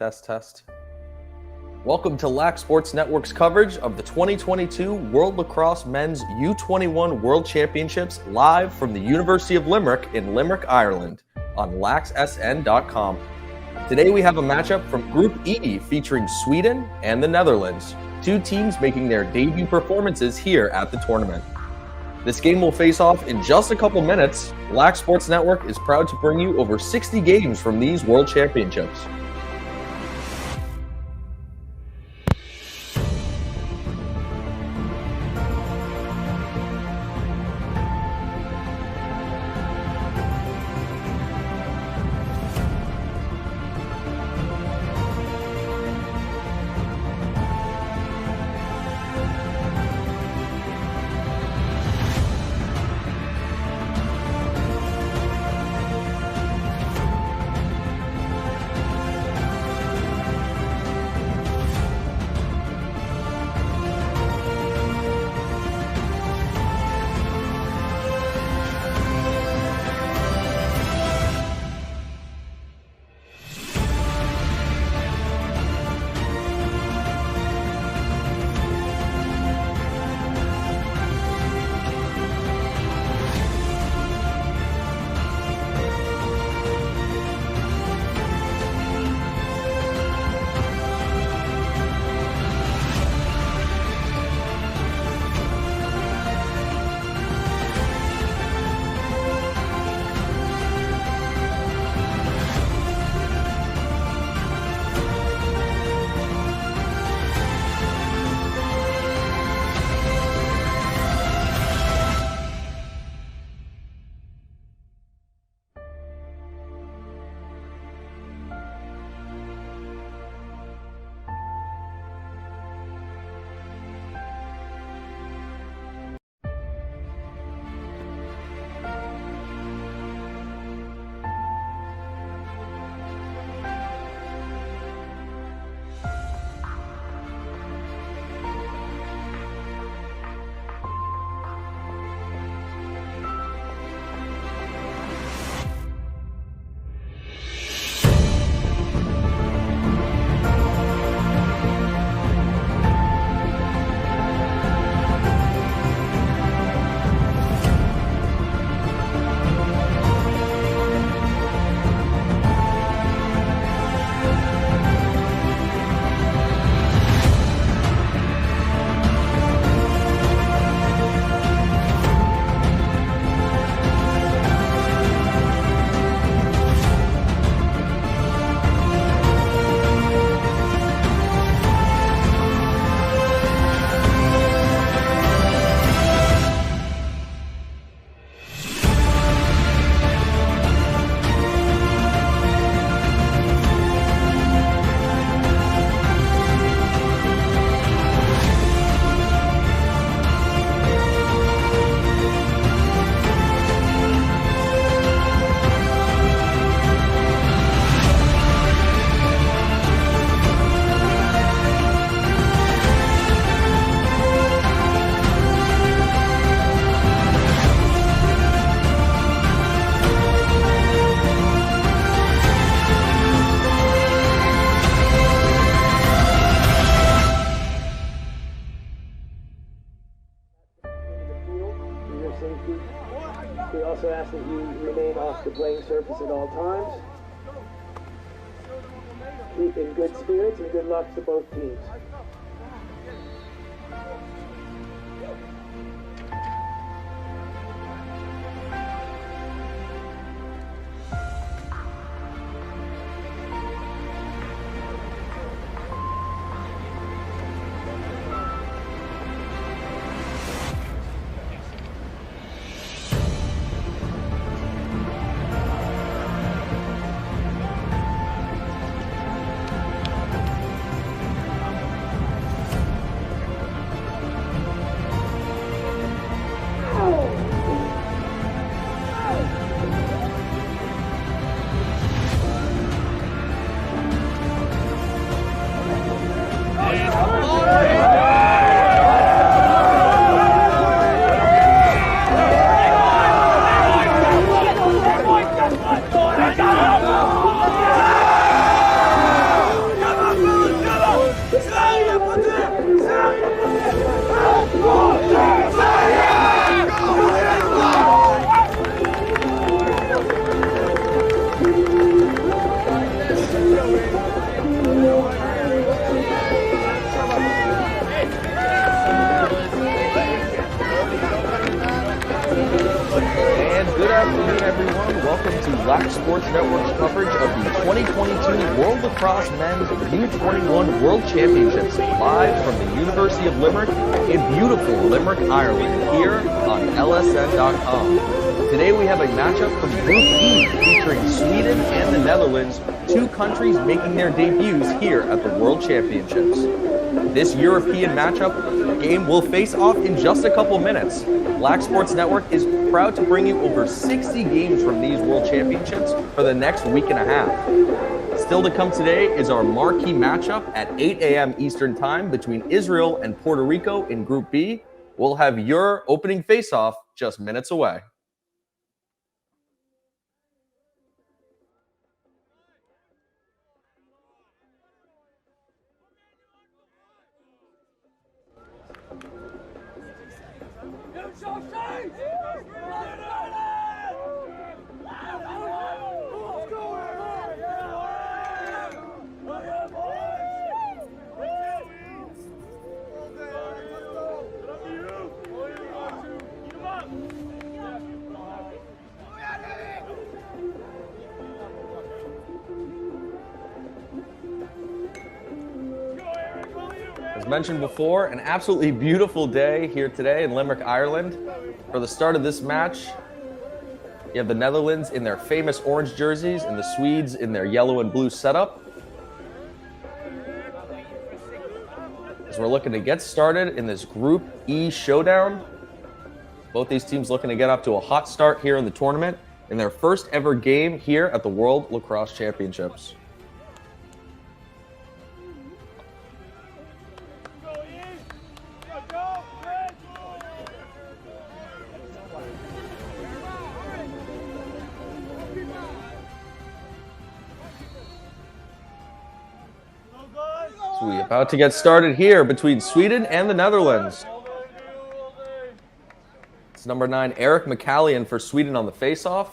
Test. Welcome to LAC Sports Network's coverage of the 2022 World Lacrosse Men's U21 World Championships live from the University of Limerick in Limerick, Ireland on lacsn.com. Today we have a matchup from Group E featuring Sweden and the Netherlands, two teams making their debut performances here at the tournament. This game will face off in just a couple minutes. LAC Sports Network is proud to bring you over 60 games from these World Championships. We also ask that you remain off the playing surface at all times. Keep in good spirits and good luck to both teams. welcome to Lacrosse Sports Network's coverage of the 2022 World Lacrosse Men's U21 World Championships, live from the University of Limerick in beautiful Limerick, Ireland, here on LSN.com. Today we have a matchup from Group E featuring Sweden and the Netherlands, two countries making their debuts here at the World Championships. This European matchup game will face off in just a couple minutes. Lacrosse Sports Network is proud to bring you over 60 games from these World Championships for the next week and a half. Still to come today is our marquee matchup at 8 a.m. Eastern Time between Israel and Puerto Rico in Group B. We'll have your opening face-off just minutes away. As mentioned before, an absolutely beautiful day here today in Limerick, Ireland. For the start of this match, you have the Netherlands in their famous orange jerseys and the Swedes in their yellow and blue setup. As we're looking to get started in this Group E showdown, both these teams looking to get up to a hot start here in the tournament in their first ever game here at the World Lacrosse Championships. So we're about to get started here between Sweden and the Netherlands. It's number 9, Eric McCallion for Sweden on the faceoff.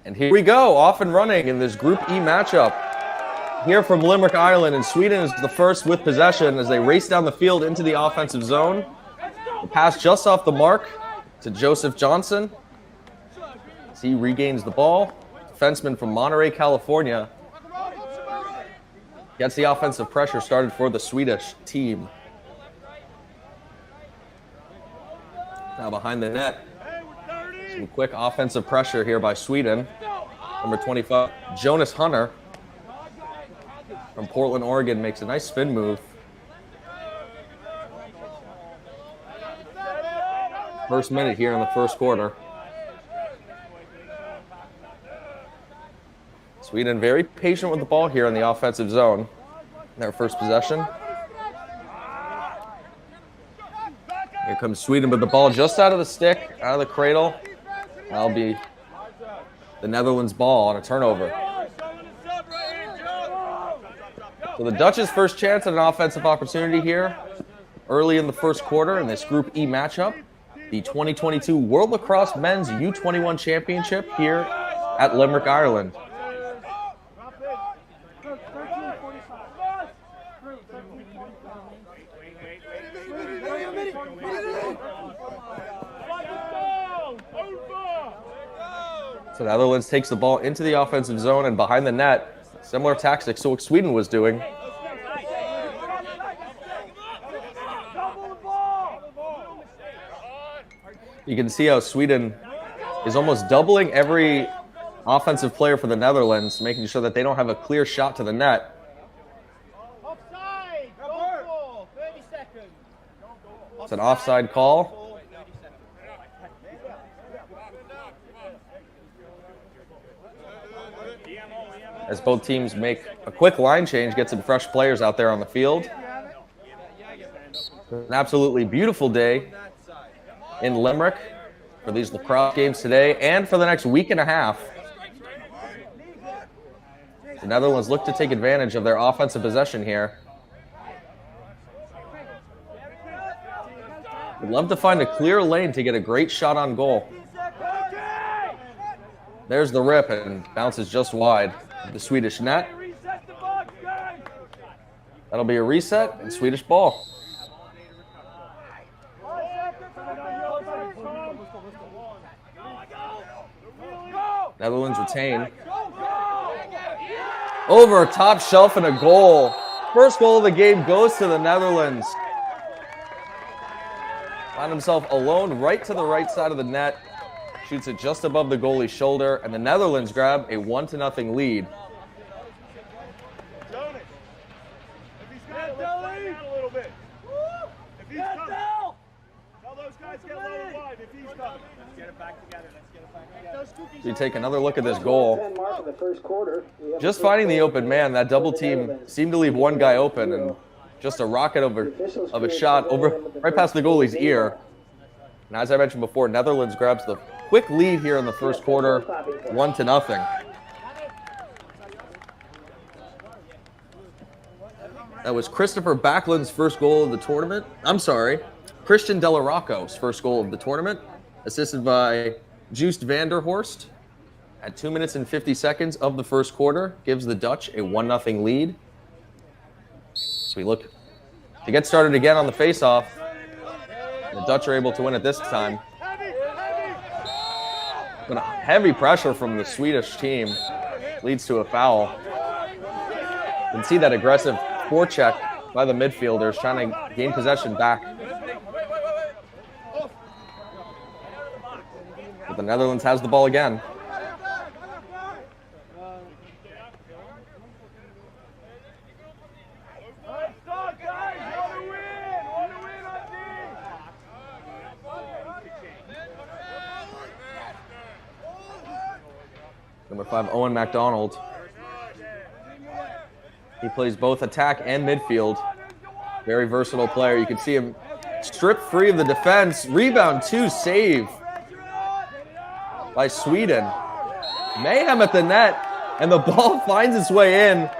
And here we go, off and running in this Group E matchup. Here from Limerick, Ireland, and Sweden is the first with possession as they race down the field into the offensive zone. The pass just off the mark to Joseph Johnson as he regains the ball. Defenseman from Monterey, California, gets the offensive pressure started for the Swedish team. Now behind the net, some quick offensive pressure here by Sweden. Number 25, Jonas Hunter from Portland, Oregon, makes a nice spin move. First minute here in the first quarter. Sweden very patient with the ball here in the offensive zone. Their first possession. Here comes Sweden with the ball just out of the stick, out of the cradle. That'll be the Netherlands ball on a turnover. So the Dutch's first chance at an offensive opportunity here early in the first quarter in this Group E matchup. The 2022 World Lacrosse Men's U21 Championship here at Limerick, Ireland. So the Netherlands takes the ball into the offensive zone and behind the net. Similar tactics to what Sweden was doing. You can see how Sweden is almost doubling every offensive player for the Netherlands, making sure that they don't have a clear shot to the net. It's an offside call. As both teams make a quick line change, get some fresh players out there on the field. An absolutely beautiful day in Limerick for these lacrosse games today and for the next week and a half. The Netherlands look to take advantage of their offensive possession here. Would love to find a clear lane to get a great shot on goal. There's the rip and bounces just wide of the Swedish net. That'll be a reset and Swedish ball. Netherlands retain. Over top shelf and a goal. First goal of the game goes to the Netherlands. Found himself alone right to the right side of the net. Shoots it just above the goalie's shoulder, and the Netherlands grab a 1-0 lead. We take another look at this goal. Just finding the open man, that double team seemed to leave one guy open, and just a rocket of a shot over right past the goalie's ear. And as I mentioned before, Netherlands grabs the quick lead here in the first quarter, 1-0. That was Christopher Backlund's first goal of the tournament. I'm sorry, Christian Delarocco's first goal of the tournament, assisted by Joost van der Horst. At 2 minutes and 50 seconds of the first quarter, gives the Dutch a 1-0 lead. So we look to get started again on the faceoff. The Dutch are able to win it this time. But heavy pressure from the Swedish team leads to a foul. You can see that aggressive forecheck by the midfielders trying to gain possession back. But the Netherlands has the ball again. Number 5, Owen MacDonald. He plays both attack and midfield. Very versatile player. You can see him strip free of the defense. Rebound 2, save by Sweden. Mayhem at the net, and the ball finds its way in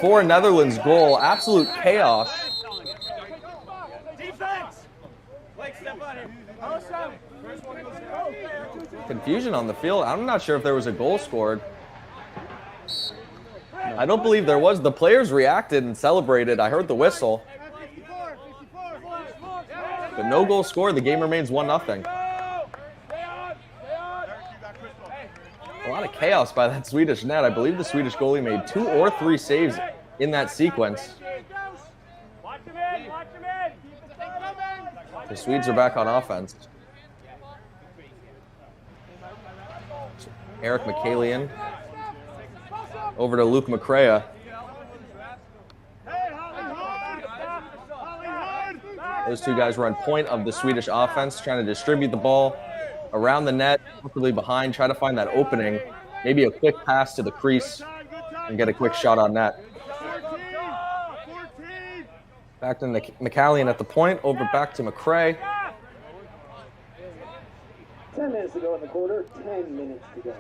for a Netherlands goal. Absolute chaos. Confusion on the field. I'm not sure if there was a goal scored. I don't believe there was. The players reacted and celebrated. I heard the whistle. But no goal scored. The game remains 1-0. A lot of chaos by that Swedish net. I believe the Swedish goalie made 2 or 3 saves in that sequence. The Swedes are back on offense. Eric McCallion over to Luke McCrea. Those two guys were on point of the Swedish offense, trying to distribute the ball around the net, comfortably behind, try to find that opening, maybe a quick pass to the crease and get a quick shot on net. Back to McCallion at the point, over back to McCrea. 10 minutes to go in the quarter, 10 minutes to go.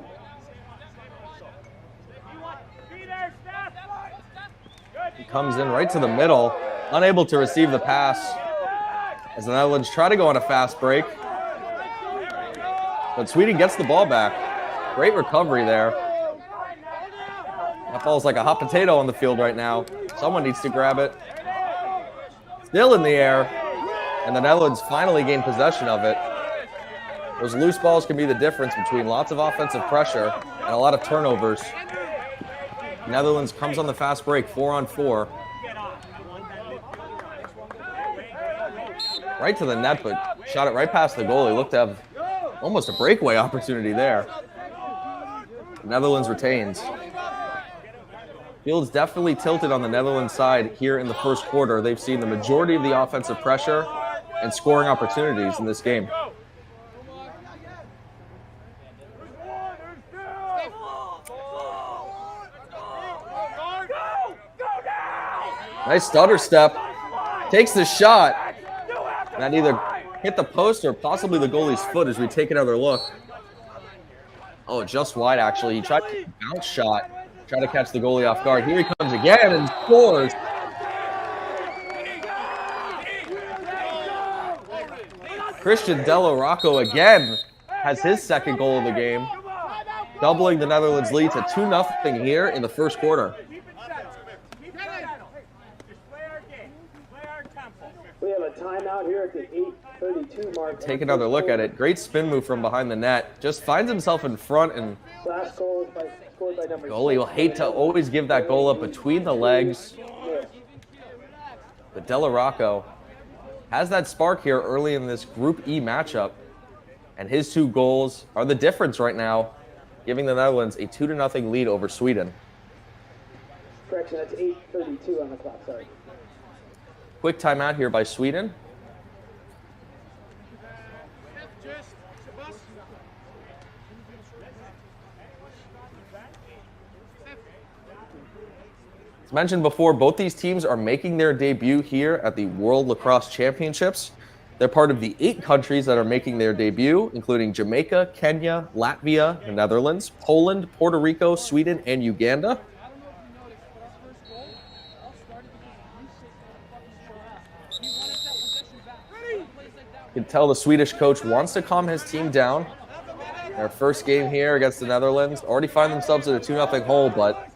He comes in right to the middle, unable to receive the pass as the Netherlands try to go on a fast break. But Sweden gets the ball back. Great recovery there. That ball's like a hot potato on the field right now. Someone needs to grab it. Still in the air, and the Netherlands finally gain possession of it. Those loose balls can be the difference between lots of offensive pressure and a lot of turnovers. Netherlands comes on the fast break, 4-on-4. Right to the net, but shot it right past the goalie. Looked to have almost a breakaway opportunity there. Netherlands retains. Field's definitely tilted on the Netherlands side here in the first quarter. They've seen the majority of the offensive pressure and scoring opportunities in this game. Nice stutter step. Takes the shot. That either hit the post or possibly the goalie's foot as we take another look. Oh, just wide, actually. He tried a bounce shot. Tried to catch the goalie off guard. Here he comes again and scores. Christian Delarocco again has his second goal of the game, doubling the Netherlands' lead to 2-0 here in the first quarter. We have a timeout here at the 8:32 mark. Take another look at it. Great spin move from behind the net. Just finds himself in front, and Last goal scored by number goalie will hate to always give that goal up between the legs. But Della Rocco has that spark here early in this Group E matchup, and his 2 goals are the difference right now, giving the Netherlands a 2-0 lead over Sweden. Correction, that's 8:32 on the clock, sorry. Quick timeout here by Sweden. As mentioned before, both these teams are making their debut here at the World Lacrosse Championships. They're part of the 8 countries that are making their debut, including Jamaica, Kenya, Latvia, the Netherlands, Poland, Puerto Rico, Sweden, and Uganda. You can tell the Swedish coach wants to calm his team down. Their first game here against the Netherlands. Already find themselves in a 2-0 hole, but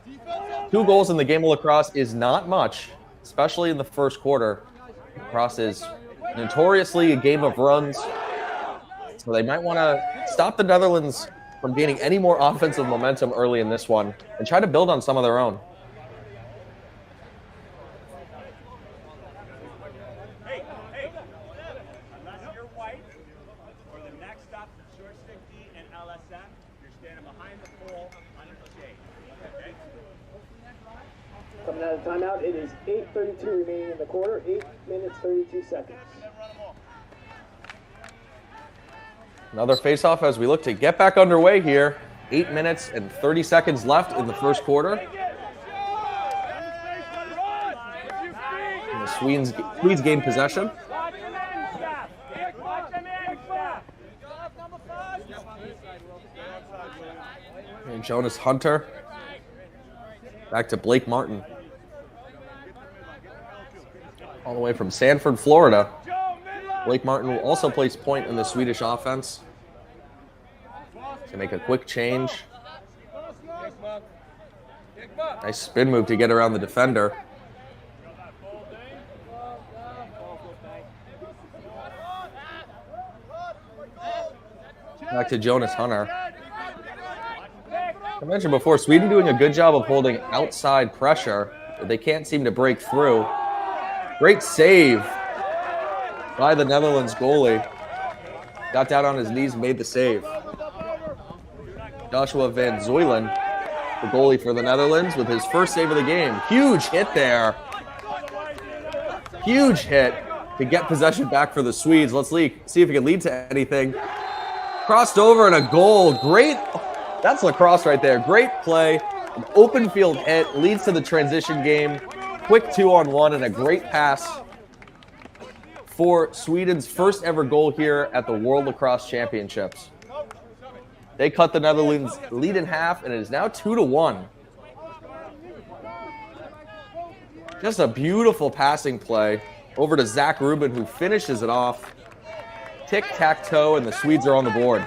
2 goals in the game of lacrosse is not much, especially in the first quarter. Lacrosse is notoriously a game of runs, so they might want to stop the Netherlands from gaining any more offensive momentum early in this one and try to build on some of their own. Coming out of timeout, it is 8:32 remaining in the quarter, 8 minutes, 32 seconds. Another face-off as we look to get back underway here. 8 minutes and 30 seconds left in the first quarter. And the Swedes gain possession. And Jonas Hunter. Back to Blake Martin. All the way from Sanford, Florida. Blake Martin will also place point in the Swedish offense. To make a quick change. Nice spin move to get around the defender. Back to Jonas Hunter. I mentioned before, Sweden doing a good job of holding outside pressure, but they can't seem to break through. Great save by the Netherlands goalie. Got down on his knees, made the save. Joshua Van Zuylen, the goalie for the Netherlands, with his first save of the game. Huge hit there. Huge hit to get possession back for the Swedes. Let's see if it can lead to anything. Crossed over and a goal. Great. That's lacrosse right there. Great play. An open field hit leads to the transition game. Quick 2-on-1 and a great pass for Sweden's first ever goal here at the World Lacrosse Championships. They cut the Netherlands lead in half, and it is now 2-1. Just a beautiful passing play over to Zach Rubin, who finishes it off. Tic-tac-toe, and the Swedes are on the board.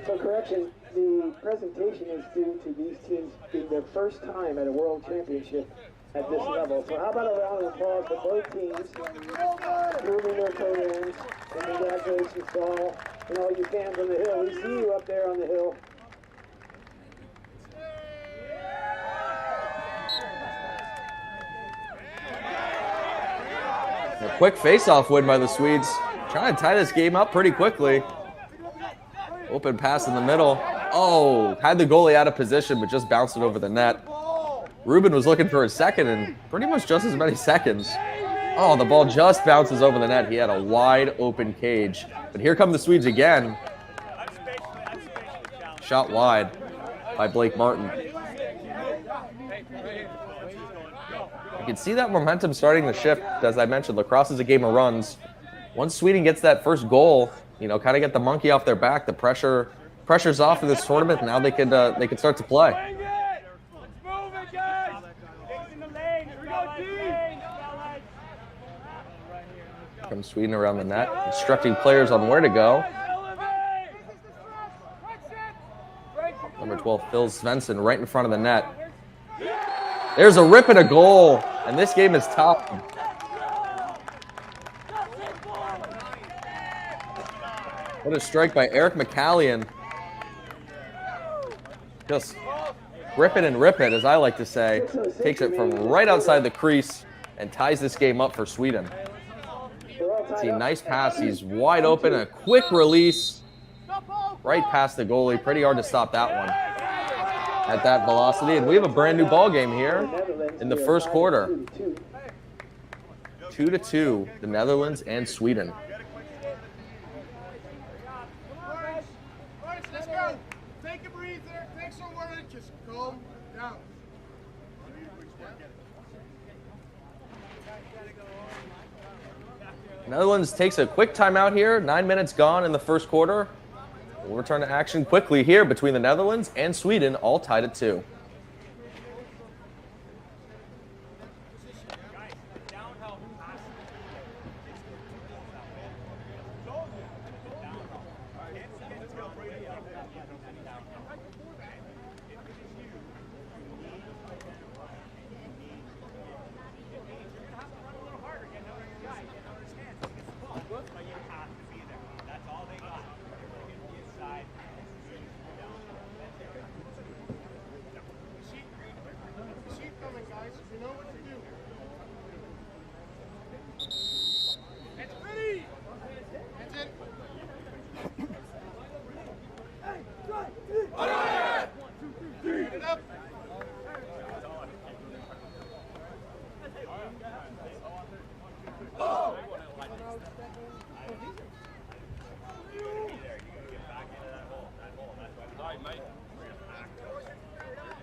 So correction, the presentation is due to these teams being their first time at a World Championship at this level. So how about a round of applause for both teams moving their programs, and congratulations to all you fans on the hill. We see you up there on the hill. A quick face-off win by the Swedes. Trying to tie this game up pretty quickly. Open pass in the middle. Oh, had the goalie out of position, but just bounced it over the net. Rubin was looking for a second and pretty much just as many seconds. Oh, the ball just bounces over the net. He had a wide open cage. But here come the Swedes again. Shot wide by Blake Martin. You can see that momentum starting to shift. As I mentioned, lacrosse is a game of runs. Once Sweden gets that first goal, kind of get the monkey off their back, the pressure's off in this tournament. Now they can start to play. From Sweden around the net, instructing players on where to go. Number 12, Phil Svensson, right in front of the net. There's a rip and a goal, and this game is tied. What a strike by Eric McCallion. Just rip it and rip it, as I like to say. Takes it from right outside the crease and ties this game up for Sweden. See, nice pass. He's wide open. A quick release right past the goalie. Pretty hard to stop that one at that velocity. And we have a brand new ball game here in the first quarter. 2-2, the Netherlands and Sweden. Let's go. Take a breather. Take some water. Just calm down. Netherlands takes a quick timeout here. 9 minutes gone in the first quarter. We'll return to action quickly here between the Netherlands and Sweden, all tied at 2.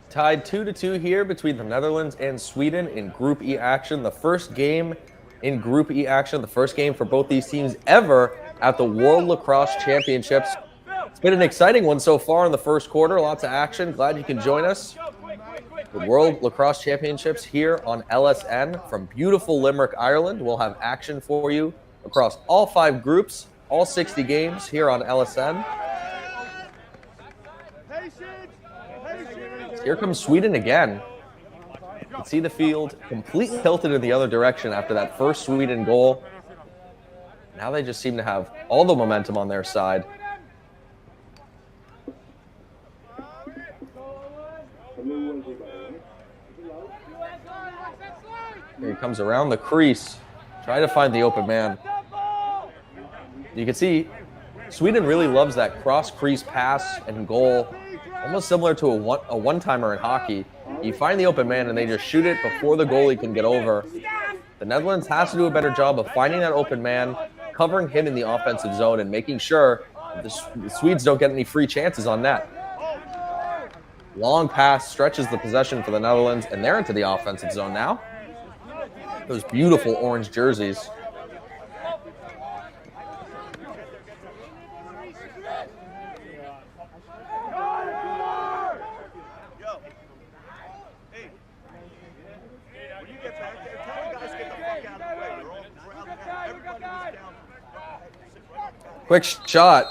Tied 2-2 here between the Netherlands and Sweden in Group E action. The first game in Group E action, the first game for both these teams ever at the World Lacrosse Championships. It's been an exciting one so far in the first quarter. Lots of action. Glad you can join us. The World Lacrosse Championships here on LSN from beautiful Limerick, Ireland. We'll have action for you across all 5 groups, all 60 games here on LSN. Here comes Sweden again. You can see the field completely tilted in the other direction after that first Sweden goal. Now they just seem to have all the momentum on their side. Here he comes around the crease, trying to find the open man. You can see Sweden really loves that cross-crease pass and goal, almost similar to a one-timer in hockey. You find the open man and they just shoot it before the goalie can get over. The Netherlands has to do a better job of finding that open man, covering him in the offensive zone, and making sure the Swedes don't get any free chances on net. Long pass stretches the possession for the Netherlands, and they're into the offensive zone now. Those beautiful orange jerseys. Quick shot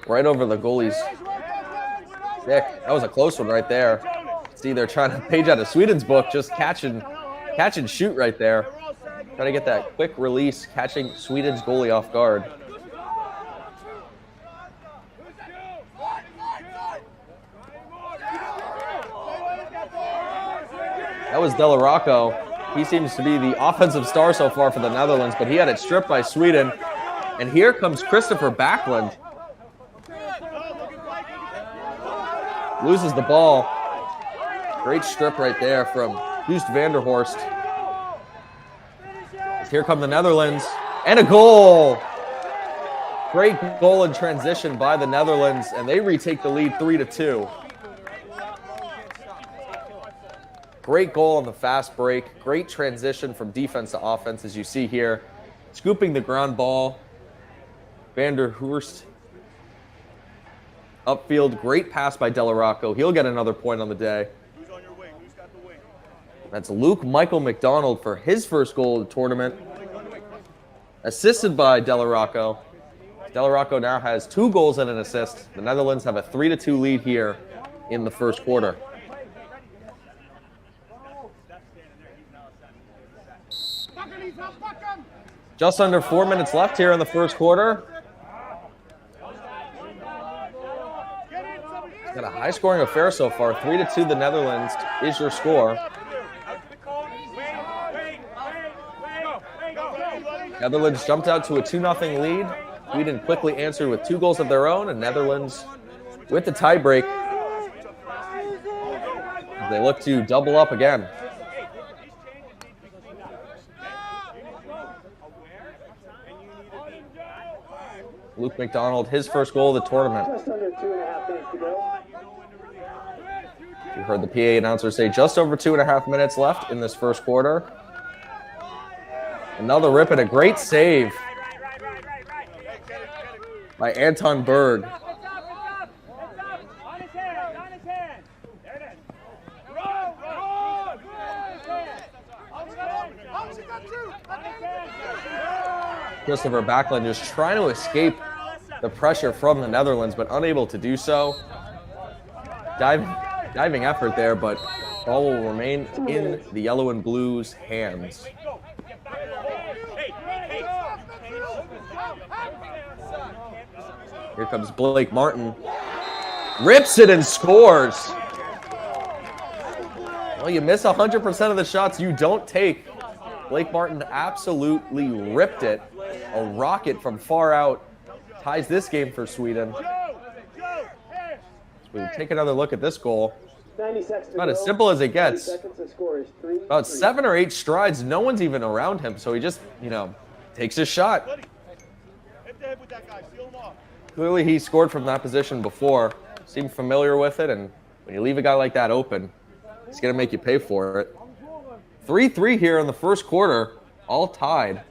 right over the goalie's stick. That was a close one right there. See, they're trying to page out of Sweden's book, just catch and shoot right there. Trying to get that quick release, catching Sweden's goalie off guard. That was Delarocco. He seems to be the offensive star so far for the Netherlands, but he had it stripped by Sweden. And here comes Christopher Backlund. Loses the ball. Great strip right there from Guust Vanderhorst. Here come the Netherlands. And a goal! Great goal in transition by the Netherlands, and they retake the lead 3-2. Great goal on the fast break. Great transition from defense to offense, as you see here. Scooping the ground ball. Vanderhorst upfield, great pass by Delarocco. He'll get another point on the day. Who's on your wing? Who's got the wing? That's Luke Michael McDonald for his first goal of the tournament. Assisted by Delarocco. Delarocco now has 2 goals and an assist. The Netherlands have a 3-2 lead here in the first quarter. Just under 4 minutes left here in the first quarter. Got a high-scoring affair so far. 3-2 the Netherlands is your score. Netherlands jumped out to a 2-0 lead. Sweden quickly answered with 2 goals of their own, and Netherlands with the tiebreak. They look to double up again. Luke McDonald, his first goal of the tournament. Just under 2.5 minutes to go. You heard the PA announcer say just over 2.5 minutes left in this first quarter. Another rip and a great save by Anton Berg. Christopher Backlund just trying to escape the pressure from the Netherlands, but unable to do so. Diving effort there, but ball will remain in the yellow and blues' hands. Here comes Blake Martin. Rips it and scores. Well, you miss 100% of the shots you don't take. Blake Martin absolutely ripped it. A rocket from far out ties this game for Sweden. We take another look at this goal. 90 seconds to About go. as simple as it gets. 90 seconds, the score is 3-3. About 7 or 8 strides, no one's even around him, so he just, takes his shot. Clearly he scored from that position before. Seemed familiar with it, and when you leave a guy like that open, he's going to make you pay for it. 3-3 here in the first quarter, all tied.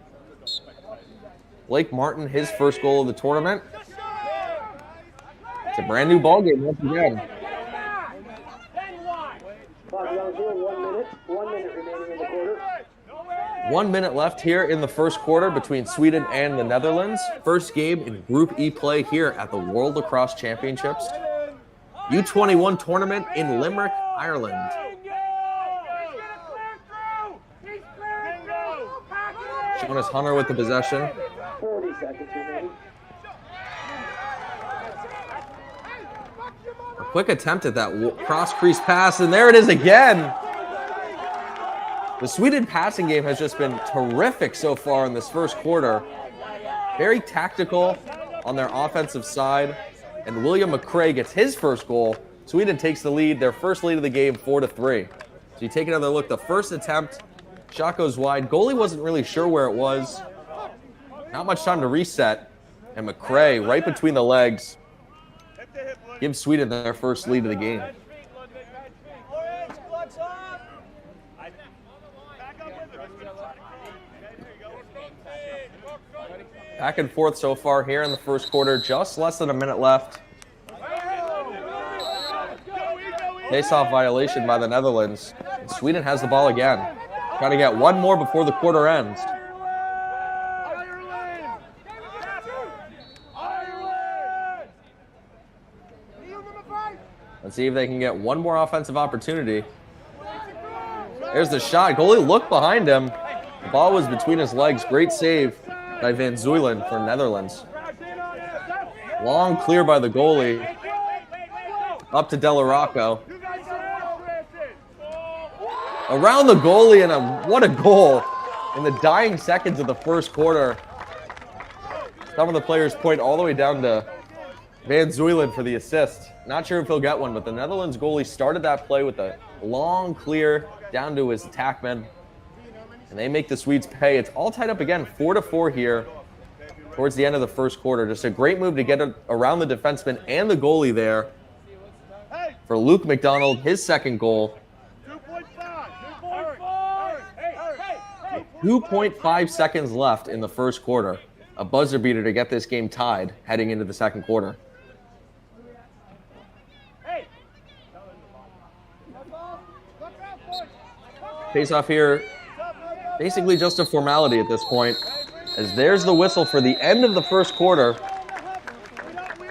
Blake Martin, his first goal of the tournament. It's a brand new ball game once again. Clock down to 1 minute. 1 minute remaining in the quarter. 1 minute left here in the first quarter between Sweden and the Netherlands. First game in Group E play here at the World Lacrosse Championships. U21 tournament in Limerick, Ireland. Jonas Hunter with the possession. 40 seconds remaining. A quick attempt at that cross-crease pass, and there it is again. The Sweden passing game has just been terrific so far in this first quarter. Very tactical on their offensive side, and William McCrae gets his first goal. Sweden takes the lead, their first lead of the game, 4-3. So you take another look. The first attempt, shot goes wide. Goalie wasn't really sure where it was. Not much time to reset, and McCrae right between the legs gives Sweden their first lead of the game. Back and forth so far here in the first quarter, just less than a minute left. Face-off violation by the Netherlands. And Sweden has the ball again. Trying to get one more before the quarter ends. Let's see if they can get one more offensive opportunity. There's the shot. Goalie looked behind him. The ball was between his legs. Great save by Van Zuylen for Netherlands. Long clear by the goalie. Up to Delarocco. Around the goalie, and what a goal in the dying seconds of the first quarter. Some of the players point all the way down to Van Zuylen for the assist. Not sure if he'll get one, but the Netherlands goalie started that play with a long clear down to his attackman. And they make the Swedes pay. It's all tied up again, 4-4 here towards the end of the first quarter. Just a great move to get around the defenseman and the goalie there for Luke McDonald, his second goal. 2.5 seconds left in the first quarter. A buzzer beater to get this game tied heading into the second quarter. Face off here, basically just a formality at this point, as there's the whistle for the end of the first quarter.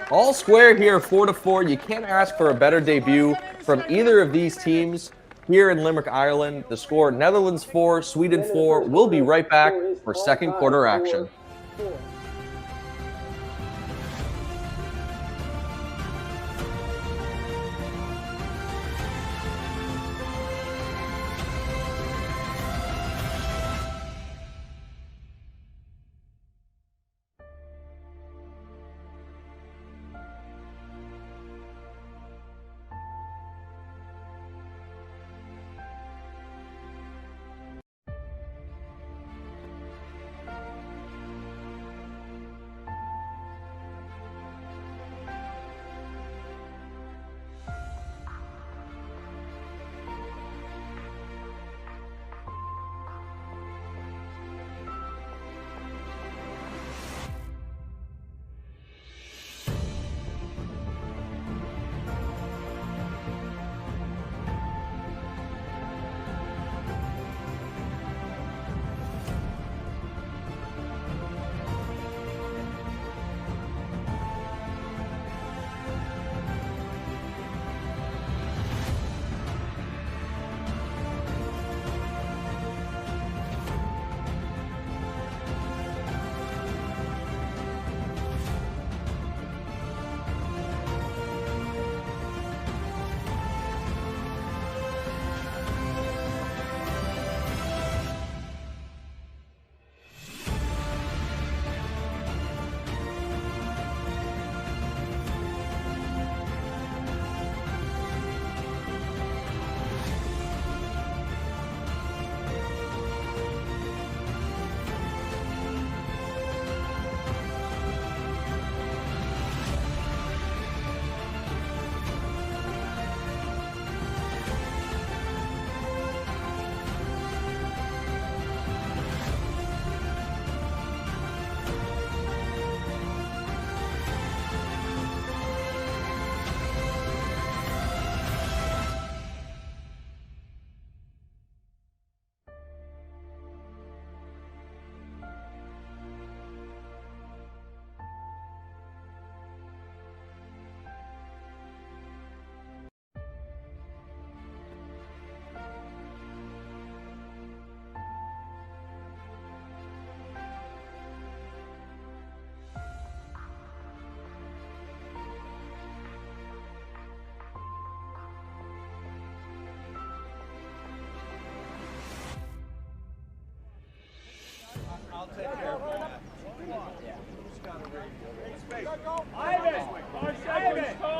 All square here, 4-4. You can't ask for a better debut from either of these teams. here in Limerick, Ireland. The score, Netherlands 4, Sweden 4. We'll be right back for second quarter action.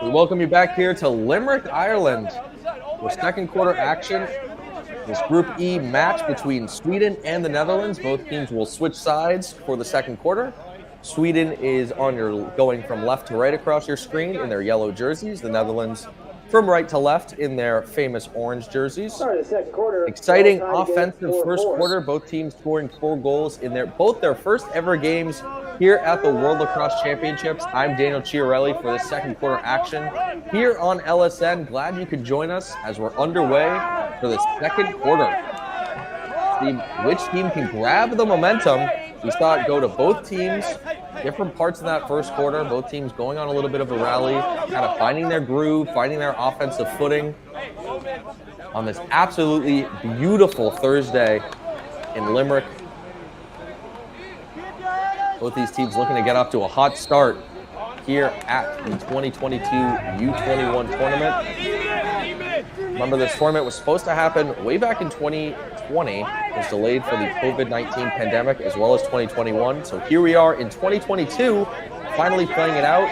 We welcome you back here to Limerick, Ireland, with second quarter action. This Group E match between Sweden and the Netherlands. Both teams will switch sides for the second quarter. Sweden is on your going from left to right across your screen in their yellow jerseys. The Netherlands from right to left in their famous orange jerseys. Second quarter. Exciting offensive first quarter. Both teams scoring 4 goals in both their first ever games here at the World Lacrosse Championships. I'm Daniel Chiarelli for the second quarter action here on LSN. Glad you could join us as we're underway for the second quarter. See which team can grab the momentum. We saw it go to both teams, different parts in that first quarter. Both teams going on a little bit of a rally, kind of finding their groove, finding their offensive footing on this absolutely beautiful Thursday in Limerick. Both these teams looking to get off to a hot start here at the 2022 U21 tournament. Remember, this tournament was supposed to happen way back in 2020. It was delayed for the COVID-19 pandemic, as well as 2021. So here we are in 2022, finally playing it out.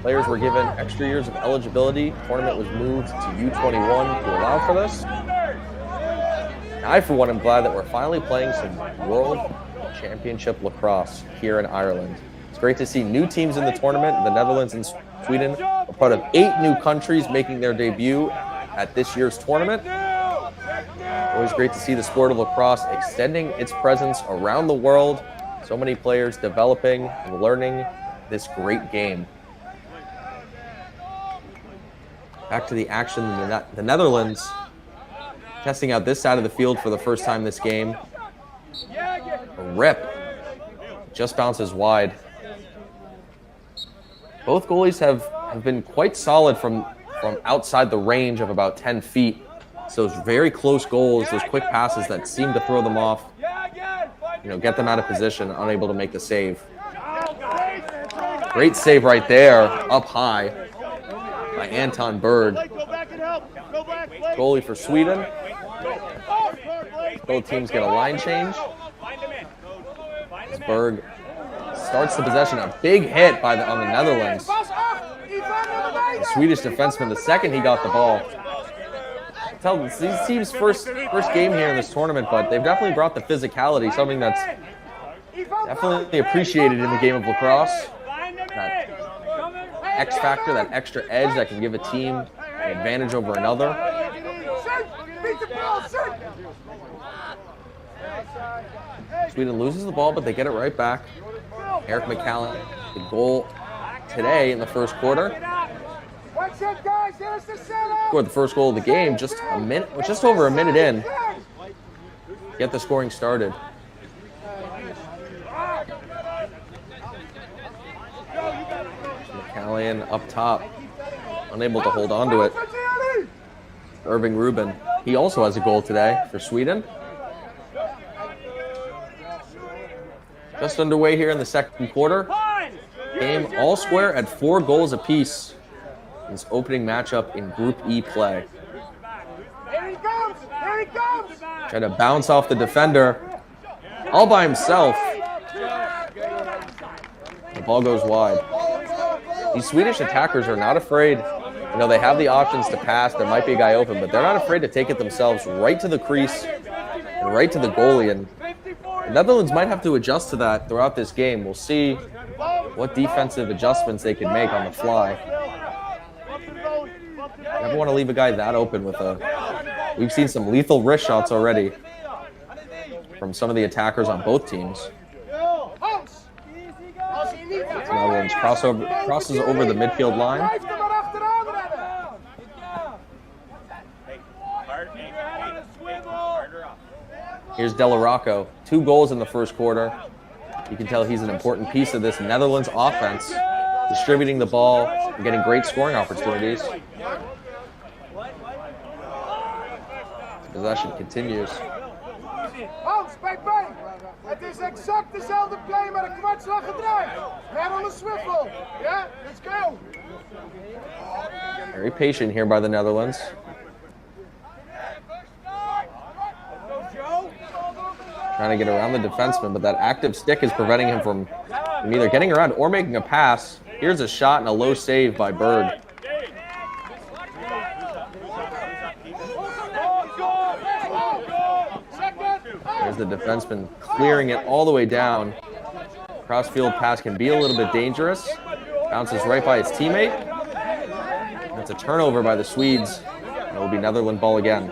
Players were given extra years of eligibility. The tournament was moved to U21 to allow for this. I, for one, am glad that we're finally playing some World Championship lacrosse here in Ireland. It's great to see new teams in the tournament. The Netherlands and Sweden are part of 8 new countries making their debut at this year's tournament. Always great to see the sport of lacrosse extending its presence around the world. So many players developing and learning this great game. Back to the action. The Netherlands testing out this side of the field for the first time this game. A rip. Just bounces wide. Both goalies have been quite solid from outside the range of about 10 feet It's those very close goals, those quick passes that seem to throw them off, get them out of position, unable to make the save. Great save right there, up high by Anton Berg. Goalie for Sweden. Both teams get a line change. As Berg starts the possession, a big hit on the Netherlands. The Swedish defenseman, the second he got the ball. Tell these teams' first game here in this tournament, but they've definitely brought the physicality, something that's definitely appreciated in the game of lacrosse. That X factor, that extra edge that can give a team an advantage over another. Sweden loses the ball, but they get it right back. Eric McCallum, the goal today in the first quarter. Scored the first goal of the game just over a minute in. Get the scoring started. McCallion up top, unable to hold on to it. Irving Rubin, he also has a goal today for Sweden. Just underway here in the second quarter. Game all square at 4 goals apiece. This opening matchup in Group E play. Here he comes! Here he comes! Try to bounce off the defender all by himself. The ball goes wide. These Swedish attackers are not afraid. They have the options to pass. There might be a guy open, but they're not afraid to take it themselves right to the crease and right to the goalie. And the Netherlands might have to adjust to that throughout this game. We'll see what defensive adjustments they can make on the fly. Never want to leave a guy that open with a... We've seen some lethal wrist shots already from some of the attackers on both teams. Netherlands crosses over the midfield line. Here's Delarocco. 2 goals in the first quarter. You can tell he's an important piece of this Netherlands offense, distributing the ball and getting great scoring opportunities. Possession continues. Hans, bij. Het is exact dezelfde play met een kwartslag gedraaid. Net on the swivel. Yeah, let's go. Very patient here by the Netherlands. Trying to get around the defenseman, but that active stick is preventing him from either getting around or making a pass. Here's a shot and a low save by Berg. There's the defenseman clearing it all the way down. Cross-field pass can be a little bit dangerous. Bounces right by his teammate. That's a turnover by the Swedes. It will be Netherlands ball again.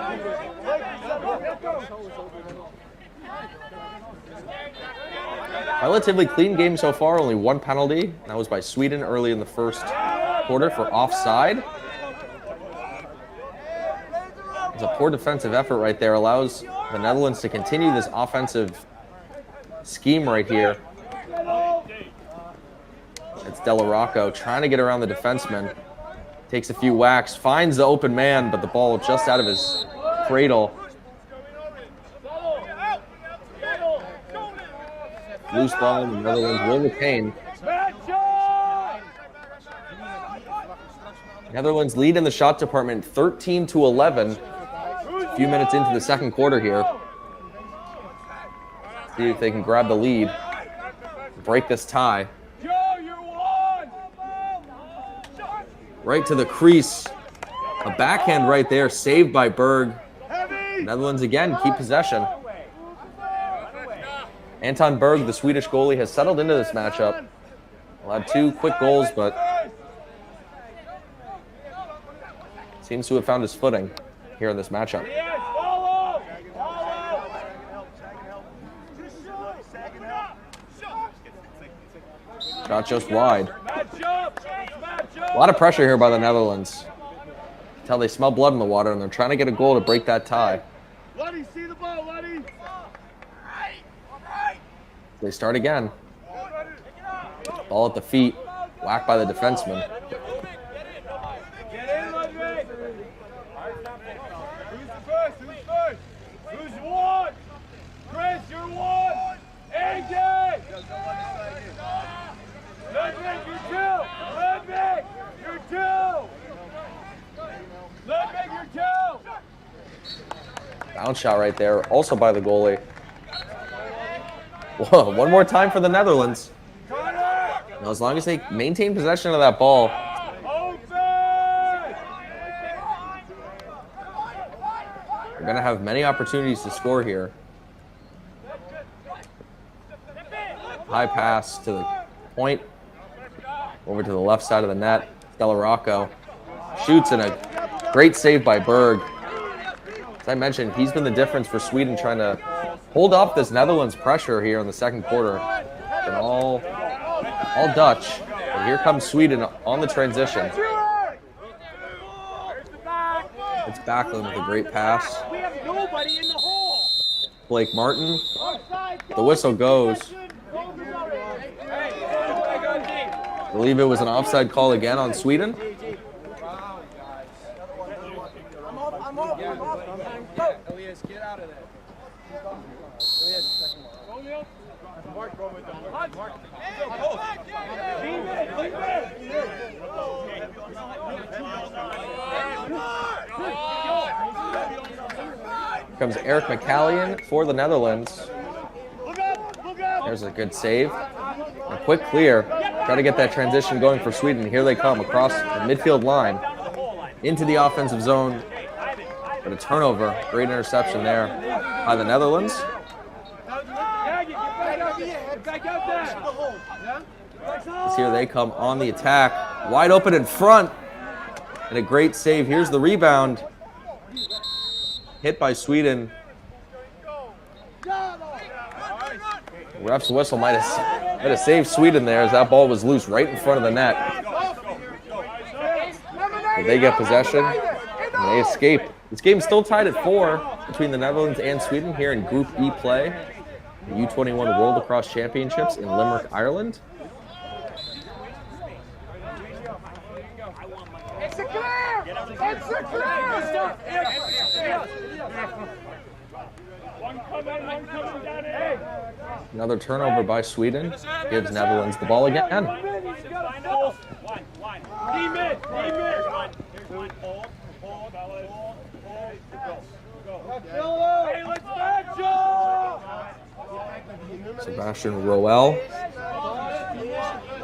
Relatively clean game so far, only 1 penalty. That was by Sweden early in the first quarter for offside. It's a poor defensive effort right there. Allows the Netherlands to continue this offensive scheme right here. It's Delarocco trying to get around the defenseman. Takes a few whacks, finds the open man, but the ball just out of his cradle. Loose ball, the Netherlands will retain. Netherlands lead in the shot department 13-11. A few minutes into the second quarter here. See if they can grab the lead, break this tie. Right to the crease. A backhand right there, saved by Berg. Netherlands again keep possession. Anton Berg, the Swedish goalie, has settled into this matchup. Allowed 2 quick goals, but seems to have found his footing here in this matchup. Shot just wide. A lot of pressure here by the Netherlands. Until they smell blood in the water, and they're trying to get a goal to break that tie. Lefty, see the ball, Lefty. They start again. Ball at the feet, whacked by the defenseman. first? Who's first? Who's one? Chris, you're one. AJ! Ludwig, you're two. Ludwig, you're two. Ludwig, you're two. Bounce shot right there, also by the goalie. Whoa, one more time for the Netherlands. Now, as long as they maintain possession of that ball. They're going to have many opportunities to score here. High pass to the point. Over to the left side of the net. Delarocco shoots, and a great save by Berg. As I mentioned, he's been the difference for Sweden trying to hold off this Netherlands pressure here in the second quarter. And all Dutch. And here comes Sweden on the transition. It's Backlund with a great pass. Blake Martin. The whistle goes. I believe it was an offside call again on Sweden. Elias, get out of there. Comes Eric McCallion for the Netherlands. There's a good save. A quick clear. Try to get that transition going for Sweden. Here they come across the midfield line into the offensive zone. But a turnover. Great interception there by the Netherlands. As here they come on the attack. Wide open in front. And a great save. Here's the rebound. Hit by Sweden. The ref's whistle might have saved Sweden there as that ball was loose right in front of the net. But they get possession and they escape. This game's still tied at 4 between the Netherlands and Sweden here in Group E play. The U21 World Lacrosse Championships in Limerick, Ireland. It's a clear! It's a clear! One coming down here. Another turnover by Sweden. Gives Netherlands the ball again. One. Hey, let's back Sebastian Roel.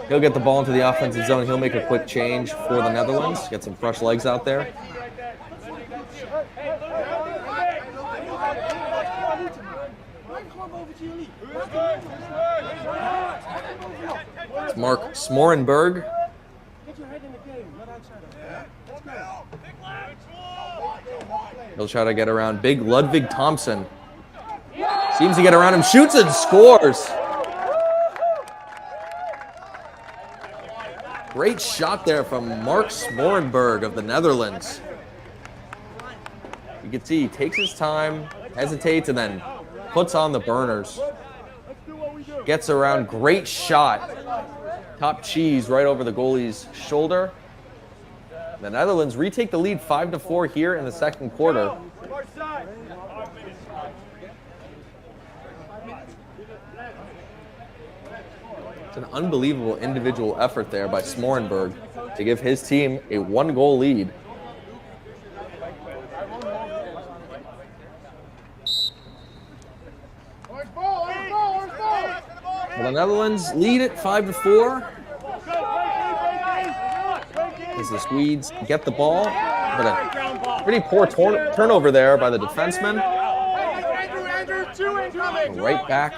He'll get the ball into the offensive zone. He'll make a quick change for the Netherlands. Get some fresh legs out there. It's Mark Smorenberg. He'll try to get around big Ludwig Thompson. Seems to get around him, shoots and scores. Great shot there from Mark Smorenberg of the Netherlands. You can see he takes his time, hesitates, and then puts on the burners. Gets around, great shot. Top cheese right over the goalie's shoulder. The Netherlands retake the lead 5-4 here in the second quarter. It's an unbelievable individual effort there by Smorenberg to give his team a 1-goal lead. Well, the Netherlands lead it 5-4. As the Swedes get the ball, but a pretty poor turnover there by the defenseman. Right back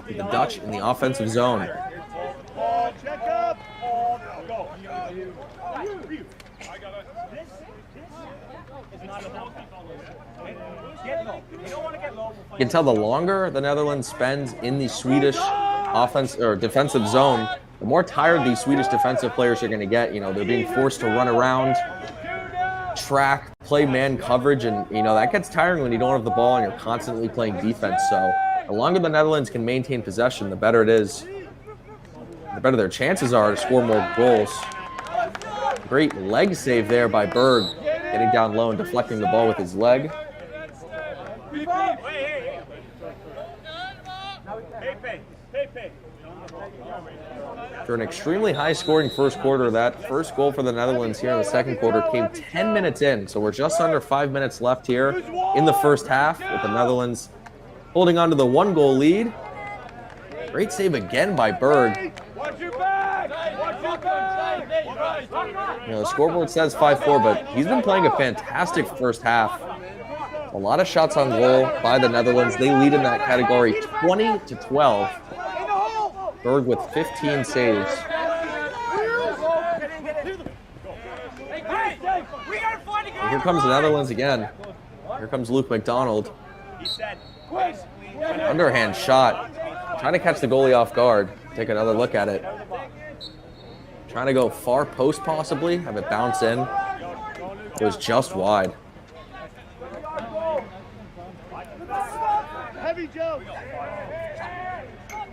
to the Dutch in the offensive zone. You can tell the longer the Netherlands spends in the Swedish offense or defensive zone, the more tired these Swedish defensive players are going to get. You know, they're being forced to run around, track, play man coverage, and you know that gets tiring when you don't have the ball and you're constantly playing defense. So the longer the Netherlands can maintain possession, the better it is. The better their chances are to score more goals. Great leg save there by Berg. getting down low and deflecting the ball with his leg. After an extremely high-scoring first quarter, that first goal for the Netherlands here in the second quarter came 10 minutes in, so we're just under 5 minutes left here in the first half, with the Netherlands holding on to the 1-goal lead. Great save again by Berg. You know, the scoreboard says 5-4, but he's been playing a fantastic first half. A lot of shots on goal by the Netherlands. They lead in that category 20-12. Berg with 15 saves. And here comes the Netherlands again. Here comes Luke McDonald. Underhand shot. Trying to catch the goalie off guard. Take another look at it. Trying to go far post possibly. Have it bounce in. It was just wide.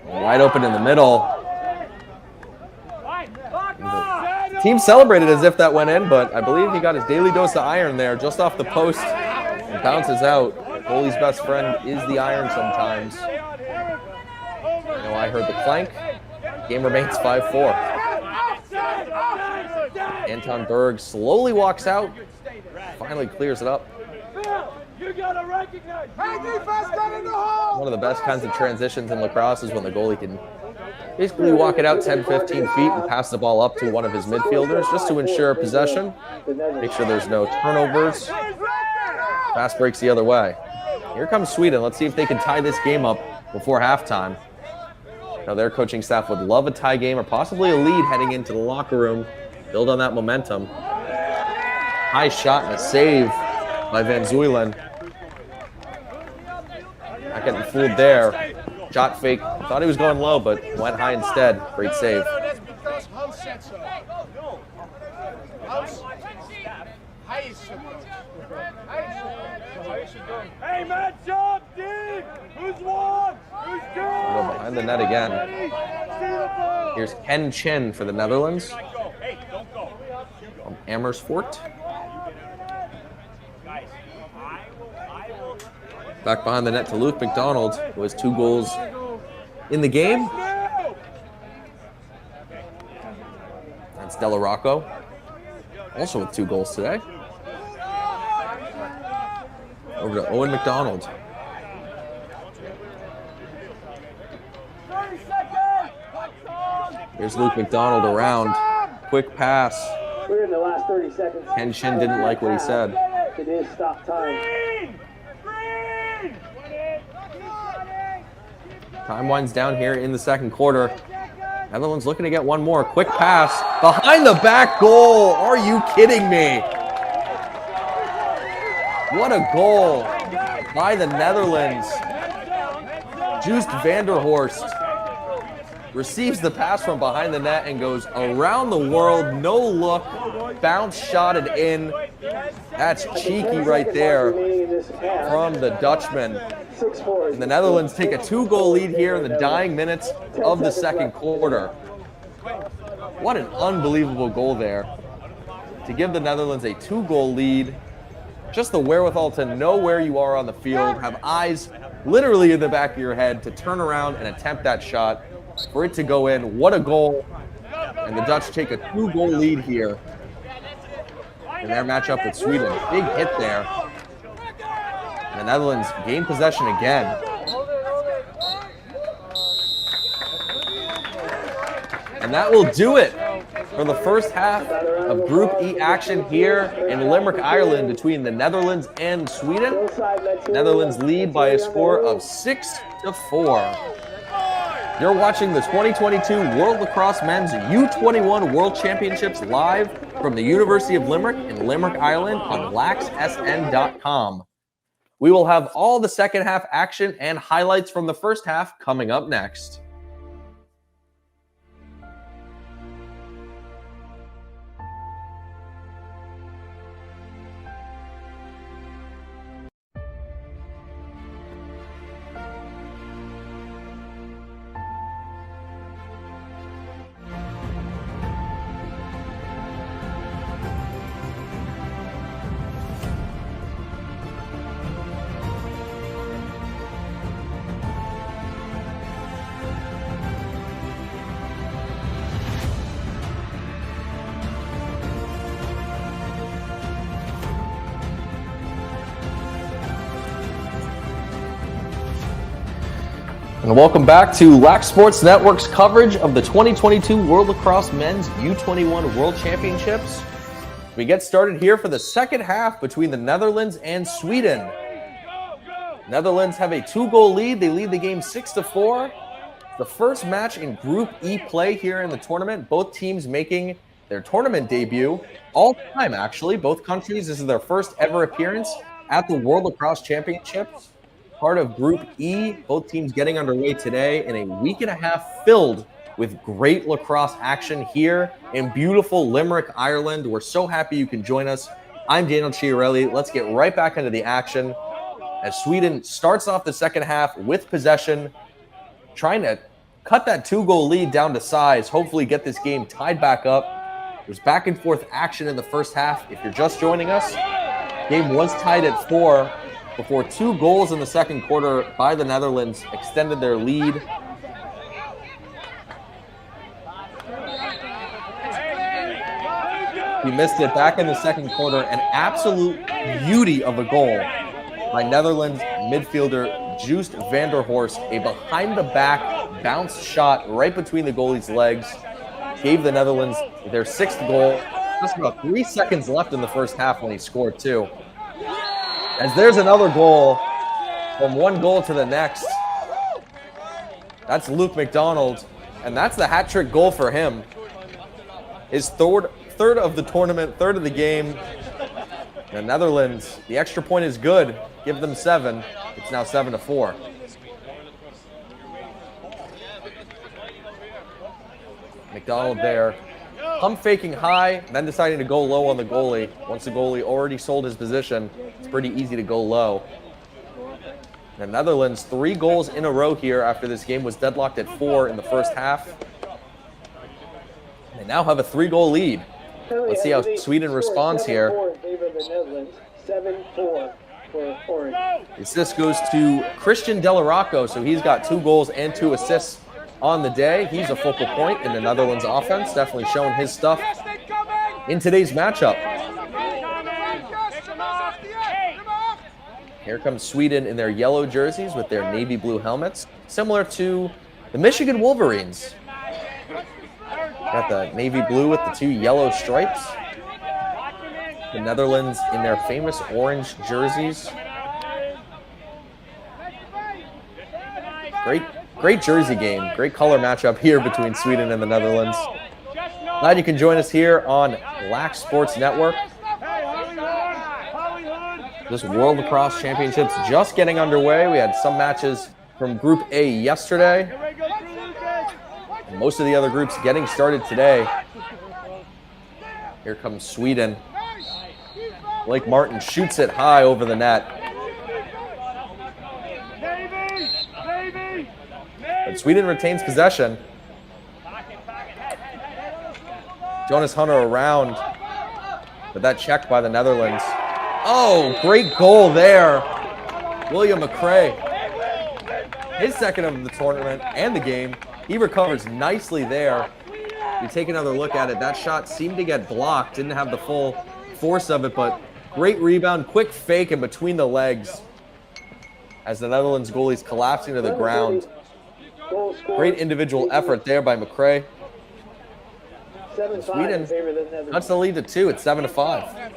Wide open in the middle. The team celebrated as if that went in, but I believe he got his daily dose of iron there just off the post and bounces out. Goalie's best friend is the iron sometimes. You know, I heard the clank. Game remains 5-4. Anton Berg slowly walks out, finally clears it up. One of the best kinds of transitions in lacrosse is when the goalie can basically walk it out 10-15 feet and pass the ball up to one of his midfielders just to ensure possession, make sure there's no turnovers. Fast breaks the other way. Here comes Sweden. Let's see if they can tie this game up before halftime. Now their coaching staff would love a tie game or possibly a lead heading into the locker room. Build on that momentum. High shot and a save by Van Zuylen. Not getting fooled there. Shot fake. Thought he was going low, but went high instead. Great save. Hey, man, jump deep! Who's one? Who's two? Go behind the net again. Here's Ken Chin for the Netherlands. From Amersfoort. Back behind the net to Luke McDonald, who has 2 goals in the game. That's Della Rocco, also with 2 goals today. Over to Owen McDonald. Here's Luke McDonald around. Quick pass. We're in the last 30 seconds. Ken Shin didn't like what he said. It is stop time. Time winds down here in the second quarter. Netherlands looking to get one more. Quick pass. Behind the back goal. Are you kidding me? What a goal by the Netherlands. Joost van der Horst receives the pass from behind the net and goes around the world. No look. Bounce shotted in. That's cheeky right there from the Dutchman. And the Netherlands take a 2-goal lead here in the dying minutes of the second quarter. What an unbelievable goal there to give the Netherlands a 2-goal lead. Just the wherewithal to know where you are on the field, have eyes literally in the back of your head to turn around and attempt that shot, for it to go in. What a goal. And the Dutch take a 2-goal lead here in their matchup with Sweden. Big hit there. The Netherlands gain possession again. And that will do it for the first half of Group E action here in Limerick, Ireland, between the Netherlands and Sweden. Netherlands lead by a score of 6-4. You're watching the 2022 World Lacrosse Men's U21 World Championships live from the University of Limerick in Limerick, Ireland on laxsn.com. We will have all the second half action and highlights from the first half coming up next. And welcome back to Lac Sports Network's coverage of the 2022 World Lacrosse Men's U21 World Championships. We get started here for the second half between the Netherlands and Sweden. Netherlands have a 2-goal lead. They lead the game 6-4. The first match in Group E play here in the tournament. Both teams making their tournament debut all time, actually. Both countries, this is their first ever appearance at the World Lacrosse Championships. Part of Group E, both teams getting underway today in a week and a half filled with great lacrosse action here in beautiful Limerick, Ireland. We're so happy you can join us. I'm Daniel Chiarelli. Let's get right back into the action as Sweden starts off the second half with possession, trying to cut that 2-goal lead down to size, hopefully get this game tied back up. There's back and forth action in the first half. If you're just joining us, game was tied at 4 before 2 goals in the second quarter by the Netherlands extended their lead. He missed it back in the second quarter. An absolute beauty of a goal by Netherlands midfielder Joost van der Horst. A behind-the-back bounce shot right between the goalie's legs gave the Netherlands their 6th goal. Just about 3 seconds left in the first half when he scored 2. As there's another goal, from 1 goal to the next. That's Luke McDonald, and that's the hat-trick goal for him. His third of the tournament, third of the game. The Netherlands, the extra point is good. Give them 7. It's now 7-4. McDonald there, pump faking high, then deciding to go low on the goalie. Once the goalie already sold his position, it's pretty easy to go low. The Netherlands, 3 goals in a row here after this game was deadlocked at 4 in the first half. They now have a 3-goal lead. Let's see how Sweden responds here. 7-4 for Orange. Assist goes to Christian Delarocco, so he's got 2 goals and 2 assists on the day. He's a focal point in the Netherlands offense, definitely showing his stuff in today's matchup. Here comes Sweden in their yellow jerseys with their navy blue helmets, similar to the Michigan Wolverines. Got the navy blue with the 2 yellow stripes. The Netherlands in their famous orange jerseys. Great jersey game. Great color matchup here between Sweden and the Netherlands. Glad you can join us here on Lac Sports Network. This World Lacrosse Championships just getting underway. We had some matches from Group A yesterday. And most of the other groups getting started today. Here comes Sweden. Blake Martin shoots it high over the net. But Sweden retains possession. Jonas Hunter around. But that checked by the Netherlands. Oh, great goal there. William McRae. His second of the tournament and the game. He recovers nicely there. You take another look at it. That shot seemed to get blocked. Didn't have the full force of it, but great rebound. Quick fake in between the legs as the Netherlands goalie's collapsing to the ground. Great individual effort there by McRae. Sweden cuts the lead to 2. It's 7-5.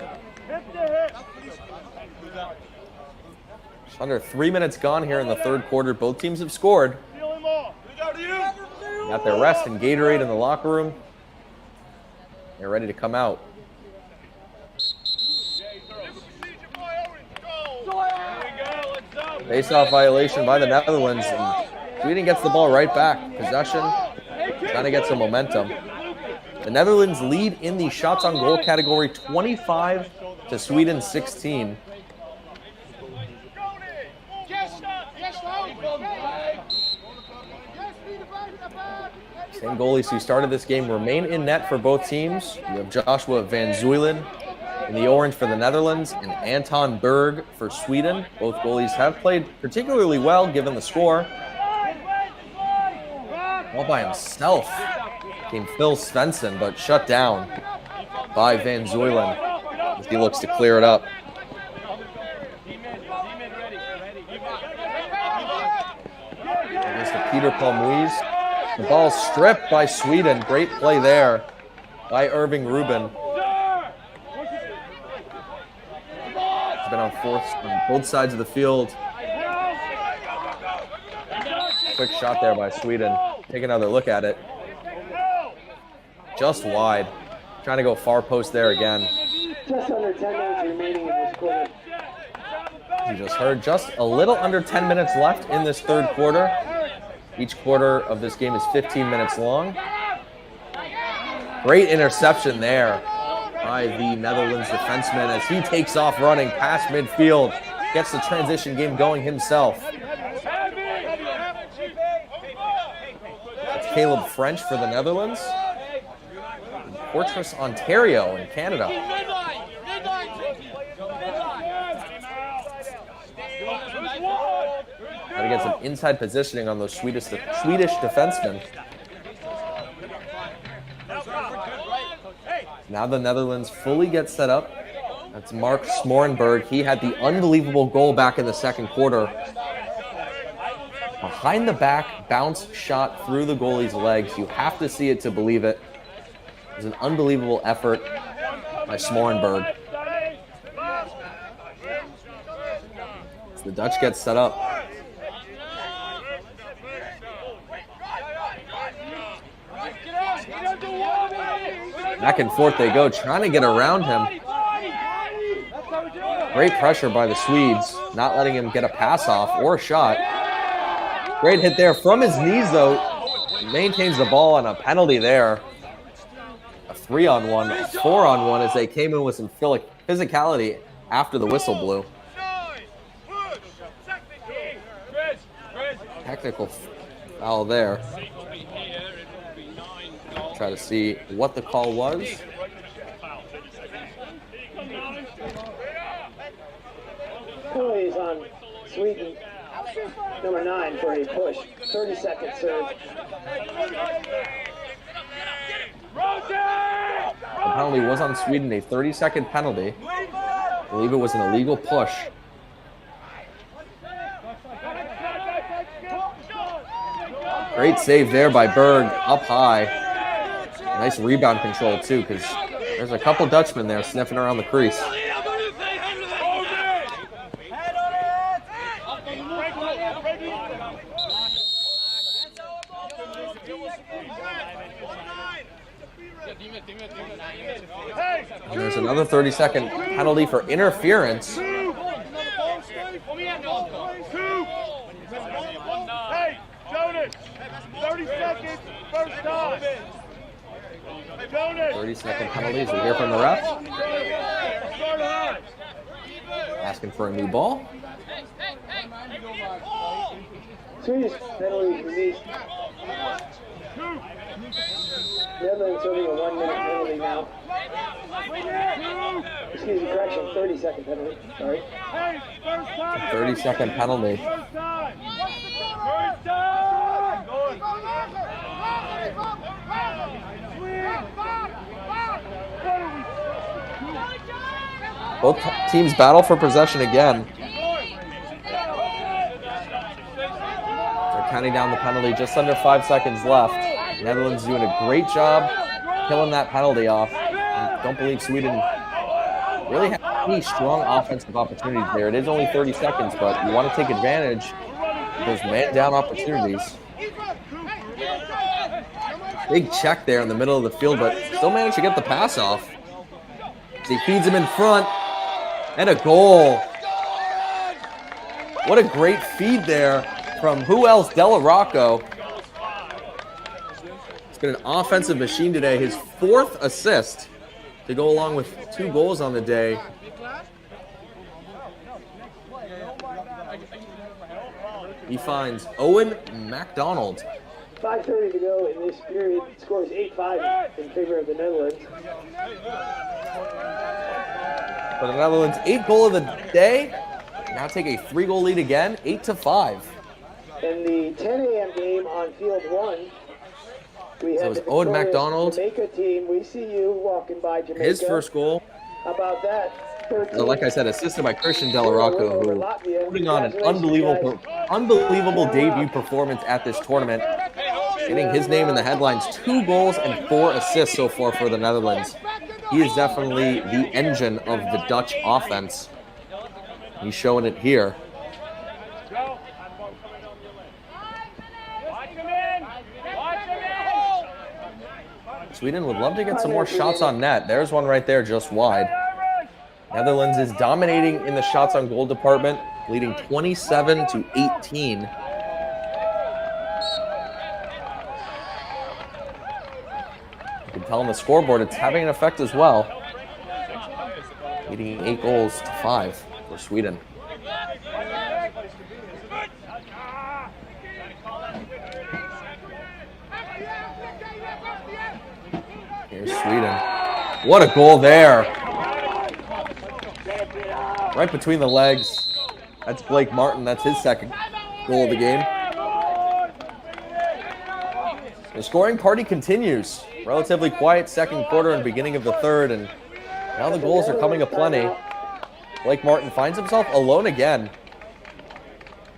Under 3 minutes gone here in the third quarter. Both teams have scored. Got their rest and Gatorade in the locker room. They're ready to come out. Face-off violation by the Netherlands. And Sweden gets the ball right back. Possession, trying to get some momentum. The Netherlands lead in the shots on goal category 25 to Sweden 16. Same goalies who started this game remain in net for both teams. You have Joshua Van Zuylen in the orange for the Netherlands and Anton Berg for Sweden. Both goalies have played particularly well given the score. All by himself came Phil Svensson, but shut down by Van Zuylen as he looks to clear it up. Just a Peter Palmuiz. The ball stripped by Sweden. Great play there by Irving Rubin. He's been on fourth on both sides of the field. Quick shot there by Sweden. Take another look at it. Just wide. Trying to go far post there again. Just under 10 minutes remaining in this quarter. You just heard just a little under 10 minutes left in this third quarter. Each quarter of this game is 15 minutes long. Great interception there by the Netherlands defenseman as he takes off running past midfield. Gets the transition game going himself. It's Caleb French for the Netherlands. Portress, Ontario in Canada. Got to get some inside positioning on those Swedish defensemen. Now the Netherlands fully get set up. That's Mark Smorenberg. He had the unbelievable goal back in the second quarter. Behind the back, bounce shot through the goalie's legs. You have to see it to believe it. It was an unbelievable effort by Smorenberg. As the Dutch get set up. Back and forth they go, trying to get around him. Great pressure by the Swedes, not letting him get a pass off or a shot. Great hit there from his knees, though. Maintains the ball on a penalty there. A 3-on-1, a 4-on-1 as they came in with some physicality after the whistle blew. Technical foul there. Try to see what the call was. Penalty is on Sweden, number 9 for a push. 30-second serve. The penalty was on Sweden, a 30-second penalty. I believe it was an illegal push. Great save there by Berg, up high. Nice rebound control, too, because there's a couple Dutchmen there sniffing around the crease. And there's another 30-second penalty for interference. Hey, Jonas, 30 seconds, first time. 30-second penalties. We hear from the ref. Asking for a new ball. Swedish penalty released. Netherlands serving a 1-minute penalty now. Excuse me, correction, 30-second penalty. Sorry. 30-second penalty. First time. Both teams battle for possession again. They're counting down the penalty, just under 5 seconds left. Netherlands doing a great job killing that penalty off. I don't believe Sweden really has any strong offensive opportunities there. It is only 30 seconds, but you want to take advantage of those man-down opportunities. Big check there in the middle of the field, but still managed to get the pass off. He feeds him in front, and a goal. What a great feed there from who else? Della Rocco. He's been an offensive machine today. His 4th assist to go along with 2 goals on the day. He finds Owen MacDonald. 5:30 to go in this period. Scores 8-5 in favor of the Netherlands. For the Netherlands, 8th goal of the day. Now take a 3-goal lead again, 8-5. In the 10 a.m. game on field 1, we So had it was the Owen victorious MacDonald. Jamaica team. We see you walking by Jamaica. His first goal. How about that? like I said, assisted by Christian Delarocco, who putting on an unbelievable debut performance at this tournament, getting his name in the headlines. 2 goals and 4 assists so far for the Netherlands. He is definitely the engine of the Dutch offense. He's showing it here. Sweden would love to get some more shots on net. There's one right there just wide. Netherlands is dominating in the shots on goal department, leading 27-18. You can tell on the scoreboard it's having an effect as well. Leading 8 goals to 5 for Sweden. Here's Sweden. What a goal there. Right between the legs. That's Blake Martin. That's his second goal of the game. The scoring party continues. Relatively quiet second quarter and beginning of the third, and now the goals are coming aplenty. Blake Martin finds himself alone again.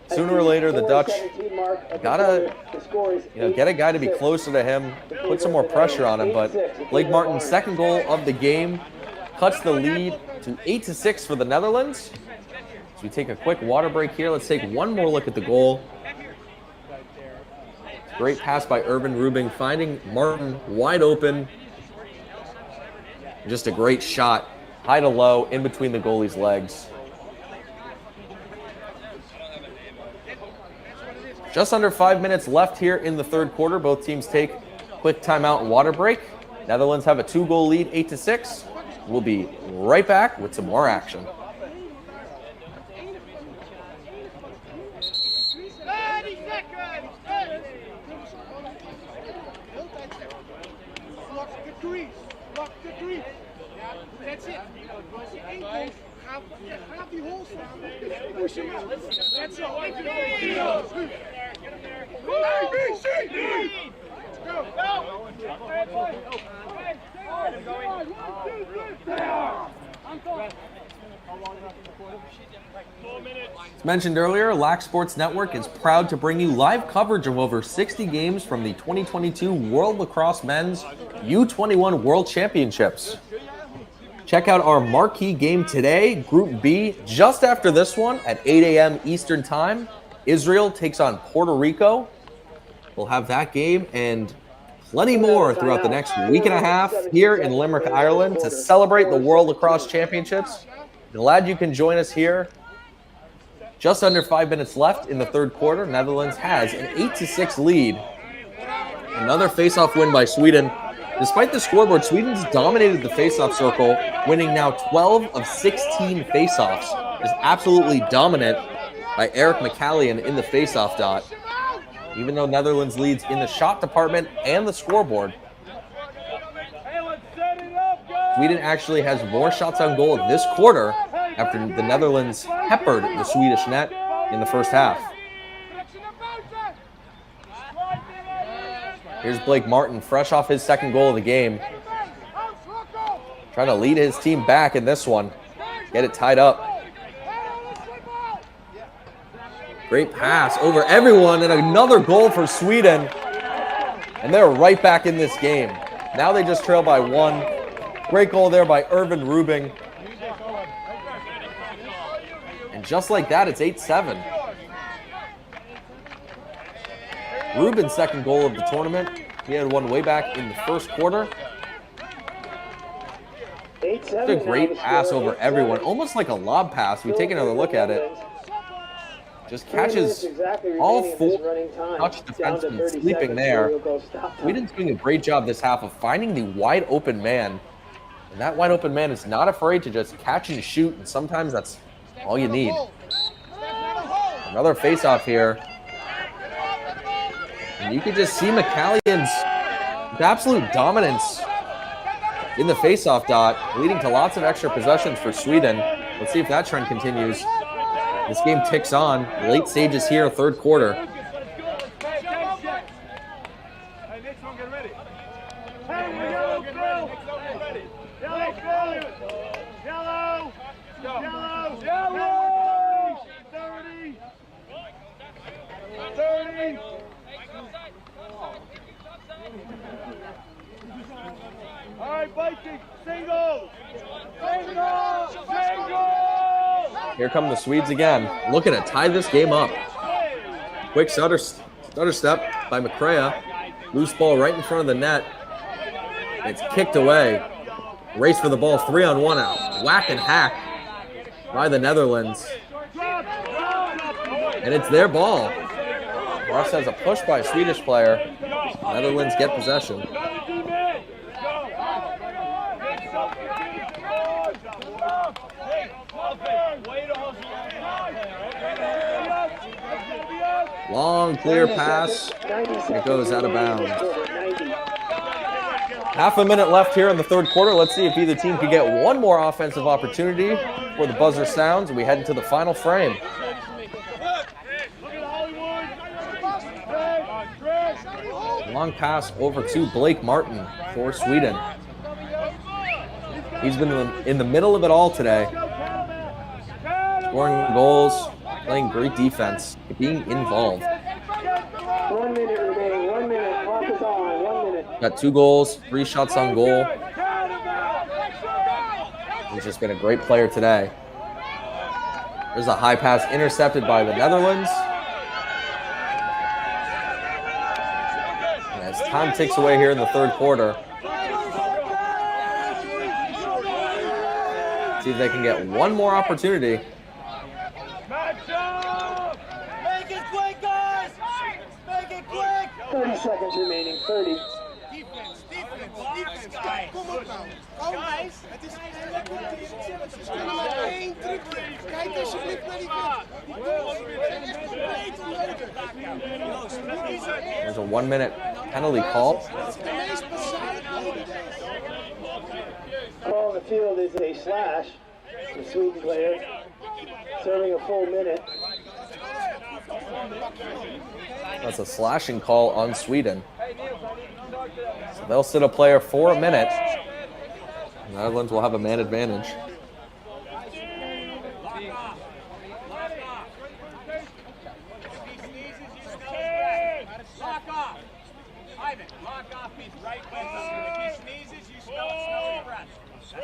Sooner or later, the Dutch gotta, get a guy to be closer to him, put some more pressure on him. But Blake Martin's second goal of the game cuts the lead to 8-6 for the Netherlands. So we take a quick water break here. Let's take one more look at the goal. Great pass by Irvin Rubing, finding Martin wide open. Just a great shot, high to low, in between the goalie's legs. Just under 5 minutes left here in the third quarter. Both teams take quick timeout and water break. Netherlands have a 2-goal lead, 8-6. We'll be right back with some more action. That's it. Als je één komt, gaat die hol staan. Push hem out. That's it. A, B, C, D. Let's go. As mentioned earlier, Lac Sports Network is proud to bring you live coverage of over 60 games from the 2022 World Lacrosse Men's U21 World Championships. Check out our marquee game today, Group B, just after this one at 8 a.m. Eastern Time. Israel takes on Puerto Rico. We'll have that game and plenty more throughout the next week and a half here in Limerick, Ireland to celebrate the World Lacrosse Championships. Glad you can join us here. Just under 5 minutes left in the third quarter. Netherlands has an 8-6 lead. Another face-off win by Sweden. Despite the scoreboard, Sweden's dominated the face-off circle, winning now 12 of 16 face-offs. Is absolutely dominant by Eric McCallion in the face-off dot. Even though Netherlands leads in the shot department and the scoreboard, Sweden actually has more shots on goal this quarter after the Netherlands peppered the Swedish net in the first half. Here's Blake Martin, fresh off his second goal of the game. Trying to lead his team back in this one. Get it tied up. Great pass over everyone, and another goal for Sweden. And they're right back in this game. Now they just trail by 1. Great goal there by Irvin Rubing. And just like that, it's 8-7. Rubin's second goal of the tournament. He had one way back in the first quarter. It's a great pass over everyone, almost like a lob pass. We take another look at it. Just catches all 4 Dutch defensemen sleeping there. Sweden's doing a great job this half of finding the wide open man. And that wide open man is not afraid to just catch and shoot, and sometimes that's all you need. Another face-off here. And you can just see McCallion's absolute dominance in the face-off dot, leading to lots of extra possessions for Sweden. Let's see if that trend continues. This game ticks on. Late stages here, third quarter. Yellow! 30! 30! All right, Viking, single! Single! Single! Here come the Swedes again, looking to tie this game up. Quick stutter step by McCrea. Loose ball right in front of the net. It's kicked away. Race for the ball, 3-on-1 out. Whack and hack by the Netherlands. And it's their ball. Ross has a push by a Swedish player. Netherlands get possession. Long clear pass. It goes out of bounds. Half a minute left here in the third quarter. Let's see if either team can get one more offensive opportunity before the buzzer sounds and we head into the final frame. Long pass over to Blake Martin for Sweden. He's been in the middle of it all today. Scoring goals, playing great defense, being involved. 1 minute remaining, 1 minute, clock is on, 1 minute. Got 2 goals, 3 shots on goal. He's just been a great player today. There's a high pass intercepted by the Netherlands. And as time ticks away here in the third quarter, see if they can get one more opportunity. Make it quick, guys! Make it quick! 30 seconds remaining, 30. Defense, guys! Kom op nou! Guys! Het is maar 1 trucje. Kijk alsjeblieft naar die There's a 1 minute penalty call. Call on the field is a slash. The Sweden player serving a full minute. That's a slashing call on Sweden. So they'll sit a player for a minute. The Netherlands will have a man advantage. Lock off! Ivan, lock off, he's right with him. If he sneezes, you smell your breath.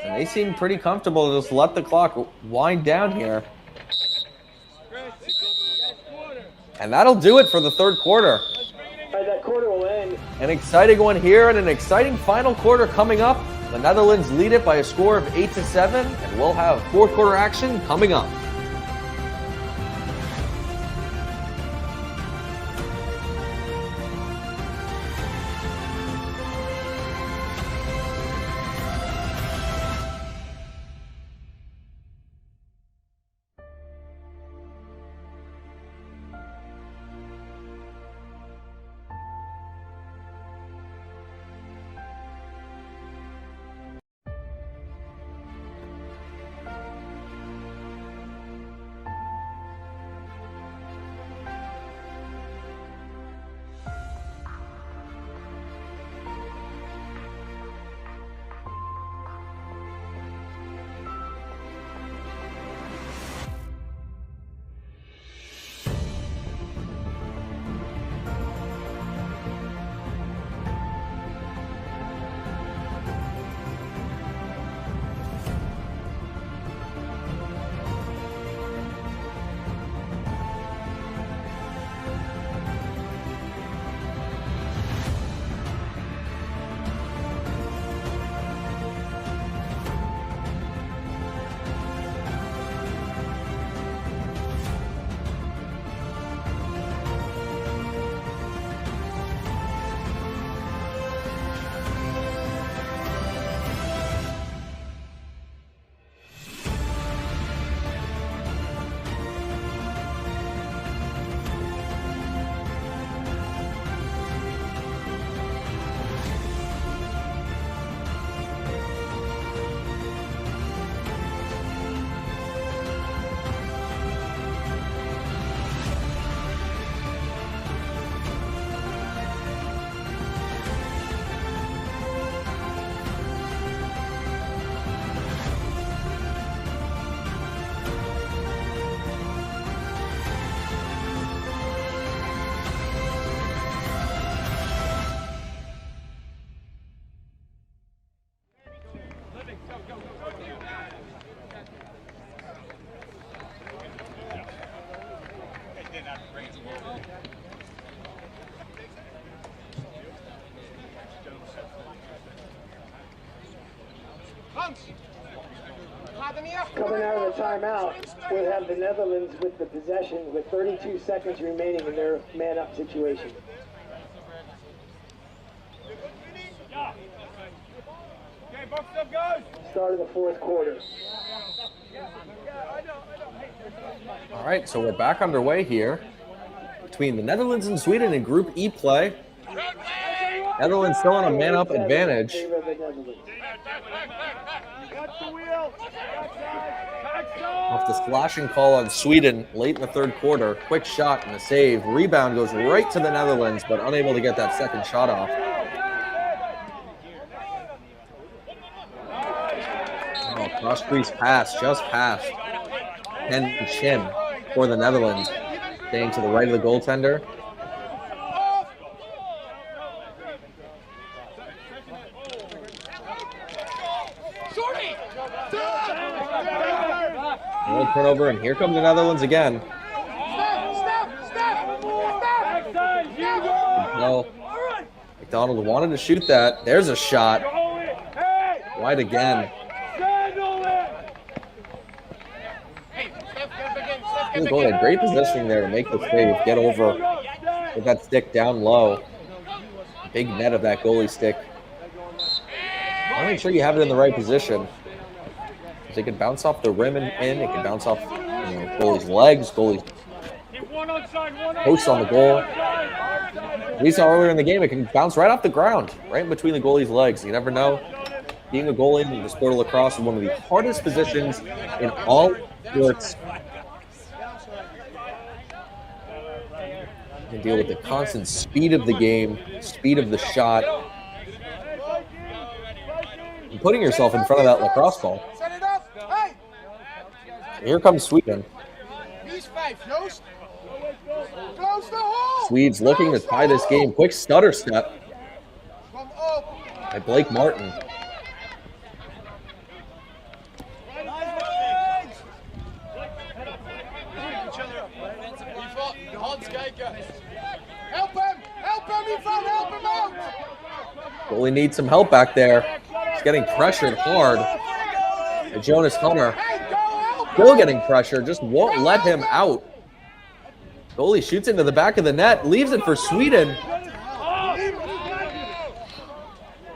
And they seem pretty comfortable to just let the clock wind down here. And that'll do it for the third quarter. That quarter will end. An exciting one here and an exciting final quarter coming up. The Netherlands lead it by a score of 8-7, and we'll have fourth quarter action coming up. Coming out of the timeout, we have the Netherlands with the possession with 32 seconds remaining in their man-up situation. Start of the fourth quarter. All right, so we're back underway here between the Netherlands and Sweden in Group E play. Netherlands still on a man-up advantage. Off the slashing call on Sweden late in the third quarter. Quick shot and a save. Rebound goes right to the Netherlands, but unable to get that second shot off. Oh, cross-crease pass, just passed. Ken Chin for the Netherlands. Staying to the right of the goaltender. One turnover, and here come the Netherlands again. No, McDonald wanted to shoot that. There's a shot. Wide again. The goalie had great positioning there to make the save, get over, get that stick down low. Big net of that goalie stick. I want to make sure you have it in the right position. It can bounce off the rim and in. It can bounce off goalie's legs, goalie's post on the goal. We saw earlier in the game, it can bounce right off the ground, right in between the goalie's legs. You never know. Being a goalie in the sport of lacrosse is one of the hardest positions in all sports. You can deal with the constant speed of the game, speed of the shot, and putting yourself in front of that lacrosse ball. Here comes Sweden. Swedes looking to tie this game. Quick stutter step by Blake Martin. Goalie needs some help back there. He's getting pressured hard. And Jonas Hunter still getting pressure, just won't let him out. Goalie shoots into the back of the net, leaves it for Sweden.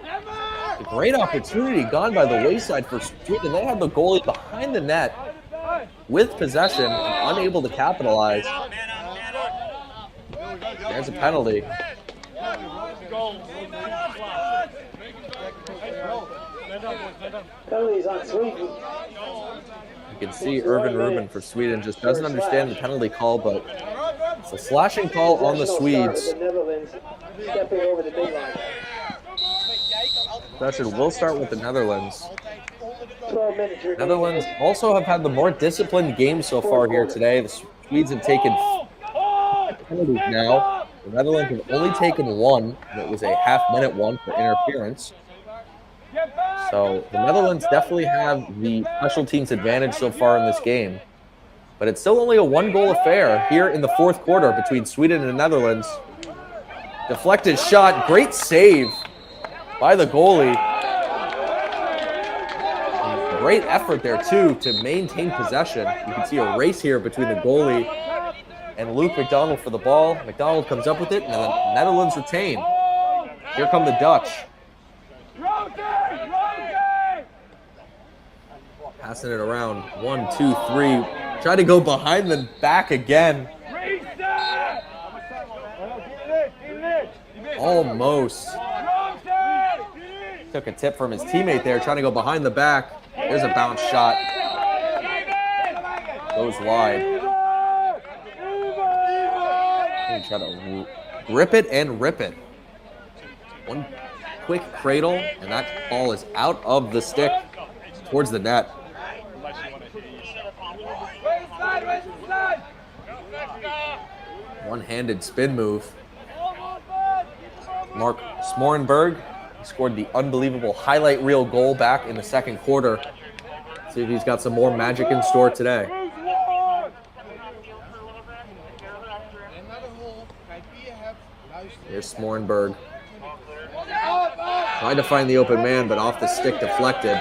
A great opportunity gone by the wayside for Sweden. They had the goalie behind the net with possession and unable to capitalize. There's a penalty. Penalties on Sweden. You can see Irvin Rubin for Sweden just doesn't understand the penalty call, but it's a slashing call on the Swedes. Possession will start with the Netherlands. Netherlands also have had the more disciplined game so far here today. The Swedes have taken penalties now. The Netherlands have only taken one, and it was a half-minute one for interference. So the Netherlands definitely have the special teams advantage so far in this game. But it's still only a one-goal affair here in the fourth quarter between Sweden and the Netherlands. Deflected shot, great save by the goalie. And great effort there, too, to maintain possession. You can see a race here between the goalie and Luke McDonald for the ball. McDonald comes up with it, and the Netherlands retain. Here come the Dutch. Passing it around. 1, 2, 3. Try to go behind the back again. Almost. Took a tip from his teammate there, trying to go behind the back. There's a bounce shot. Goes wide. Try to grip it and rip it. One quick cradle, and that ball is out of the stick towards the net. One-handed spin move. Mark Smorenberg scored the unbelievable highlight reel goal back in the second quarter. See if he's got some more magic in store today. Here's Smornberg. Tried to find the open man, but off the stick deflected.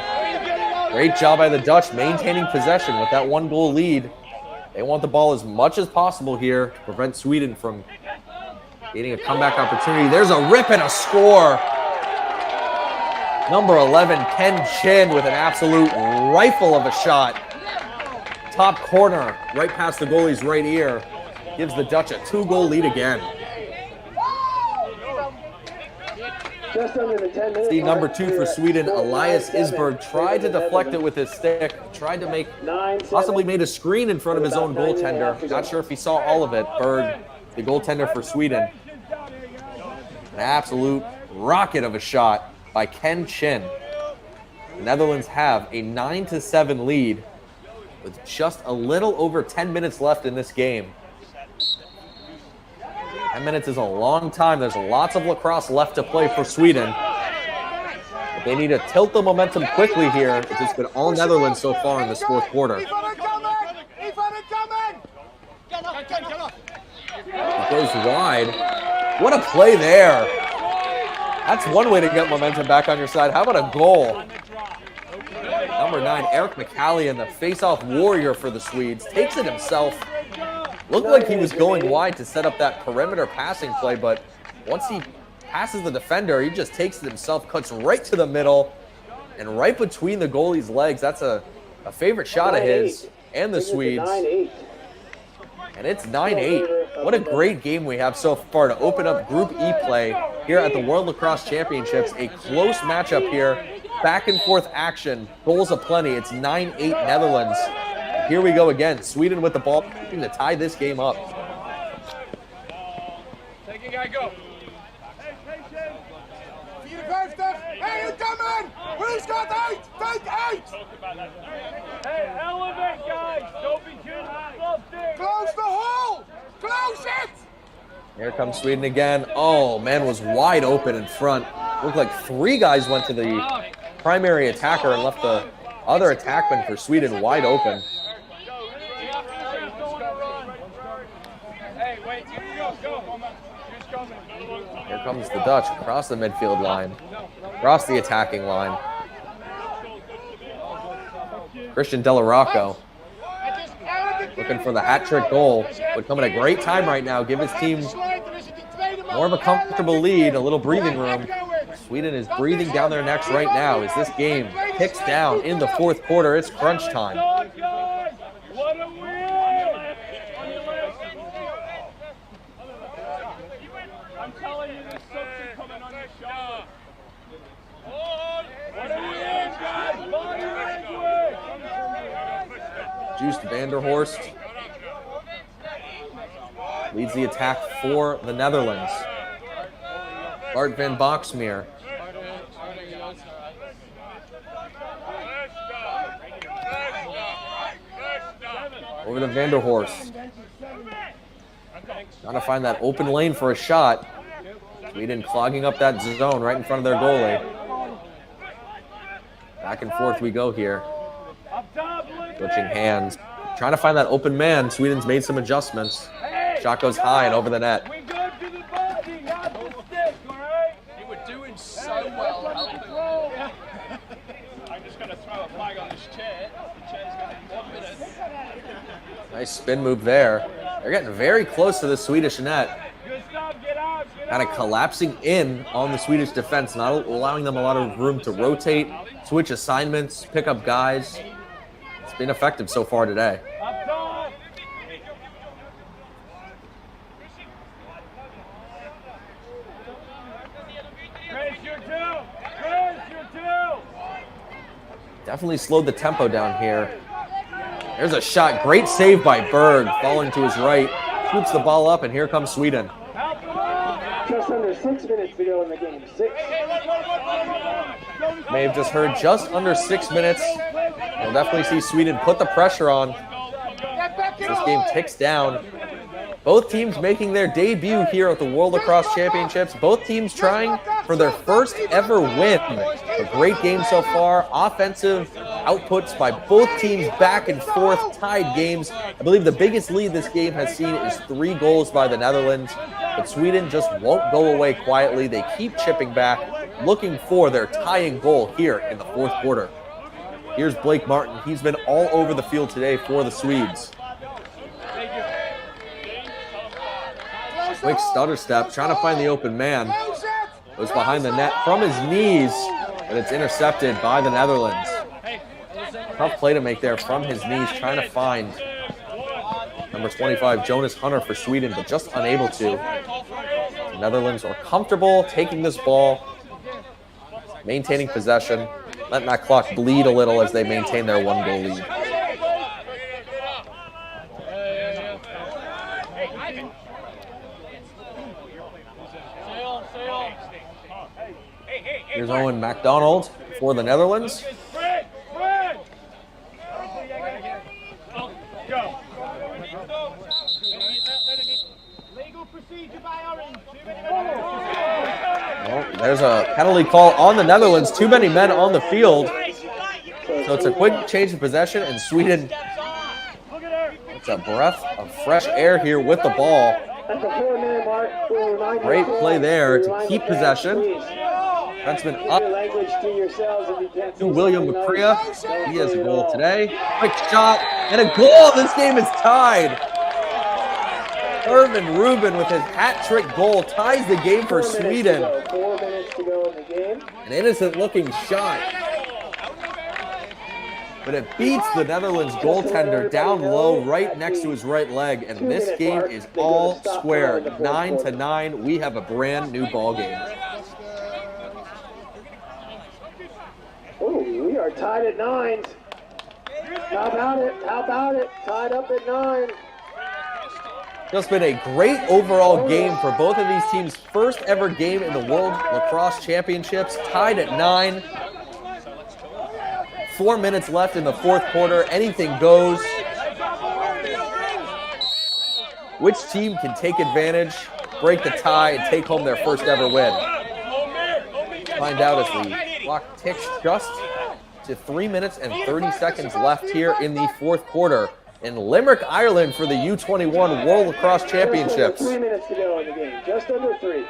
Great job by the Dutch maintaining possession with that 1-goal lead. They want the ball as much as possible here to prevent Sweden from getting a comeback opportunity. There's a rip and a score. Number 11, Ken Chin with an absolute rifle of a shot. Top corner, right past the goalie's right ear. Gives the Dutch a 2-goal lead again. Just under the 10 minutes. The number 2 for Sweden, Elias Isberg, tried to deflect it with his stick. Tried to possibly made a screen in front of his own goaltender. Not sure if he saw all of it. Berg, the goaltender for Sweden. An absolute rocket of a shot by Ken Chin. The Netherlands have a 9-7 lead with just a little over 10 minutes left in this game. 10 minutes is a long time. There's lots of lacrosse left to play for Sweden. But they need to tilt the momentum quickly here. It's been all Netherlands so far in this fourth quarter. It goes wide. What a play there. That's one way to get momentum back on your side. How about a goal? Number 9, Eric McCallion, the face-off warrior for the Swedes, takes it himself. Looked like he was going wide to set up that perimeter passing play, but once he passes the defender, he just takes it himself, cuts right to the middle, and right between the goalie's legs. That's a favorite shot of his and the Swedes. And it's 9-8. What a great game we have so far to open up Group E play here at the World Lacrosse Championships. A close matchup here. Back and forth action. Goals aplenty. It's 9-8 Netherlands. Here we go again. Sweden with the ball to tie this game up. Take a guy, go. Hey, patient. 54. Hey, you come in. Who's got 8? Take 8. Hey, elevate, guys. Don't be too lofty. Close the hole. Close it. Here comes Sweden again. Oh, man was wide open in front. Looked like 3 guys went to the primary attacker and left the other attackman for Sweden wide open. Here comes the Dutch across the midfield line, across the attacking line. Christian Delarocco looking for the hat-trick goal. Would come at a great time right now, give his team more of a comfortable lead, a little breathing room. Sweden is breathing down their necks right now as this game ticks down in the fourth quarter. It's crunch time. Juiced Vanderhorst leads the attack for the Netherlands. Bart van Boxmeer. Over to Vanderhorst. Trying to find that open lane for a shot. Sweden clogging up that zone right in front of their goalie. Back and forth we go here. Switching hands. Trying to find that open man. Sweden's made some adjustments. Shot goes high and over the net. We go to the body, not to the stick, all right? You were doing so well helping. I'm just going to throw a flag on this chair. The chair's going to be 1 minute. Nice spin move there. They're getting very close to the Swedish net. Kind of collapsing in on the Swedish defense, not allowing them a lot of room to rotate, switch assignments, pick up guys. It's been effective so far today. Definitely slowed the tempo down here. There's a shot. Great save by Berg, falling to his right. Scoops the ball up, and here comes Sweden. Just under 6 minutes to go in the game. 6. May have just heard just under 6 minutes. We'll definitely see Sweden put the pressure on. This game ticks down. Both teams making their debut here at the World Lacrosse Championships. Both teams trying for their first ever win. A great game so far. Offensive outputs by both teams back and forth, tied games. I believe the biggest lead this game has seen is 3 goals by the Netherlands, but Sweden just won't go away quietly. They keep chipping back, looking for their tying goal here in the fourth quarter. Here's Blake Martin. He's been all over the field today for the Swedes. Quick stutter step, trying to find the open man. Goes behind the net from his knees, but it's intercepted by the Netherlands. Tough play to make there from his knees, trying to find number 25, Jonas Hunter for Sweden, but just unable to. The Netherlands are comfortable taking this ball, maintaining possession, letting that clock bleed a little as they maintain their 1-goal lead. Here's Owen MacDonald for the Netherlands. Well, there's a penalty call on the Netherlands. Too many men on the field. So it's a quick change of possession, and Sweden, it's a breath of fresh air here with the ball. Great play there to keep possession. Defenseman up to William McCrea. He has a goal today. Quick shot and a goal. This game is tied. Irvin Rubin with his hat-trick goal ties the game for Sweden. 4 minutes to go in the game. An innocent-looking shot. But it beats the Netherlands goaltender down low right next to his right leg. And this game is all square. 9-9. We have a brand new ball game. We are tied at 9. How about it? How about it? Tied up at 9. Just been a great overall game for both of these teams. First ever game in the World Lacrosse Championships, tied at 9. 4 minutes left in the fourth quarter. Anything goes. Which team can take advantage, break the tie, and take home their first ever win? Find out as the clock ticks just to 3 minutes and 30 seconds left here in the fourth quarter in Limerick, Ireland for the U21 World Lacrosse Championships. 3 minutes to go in the game, just under 3.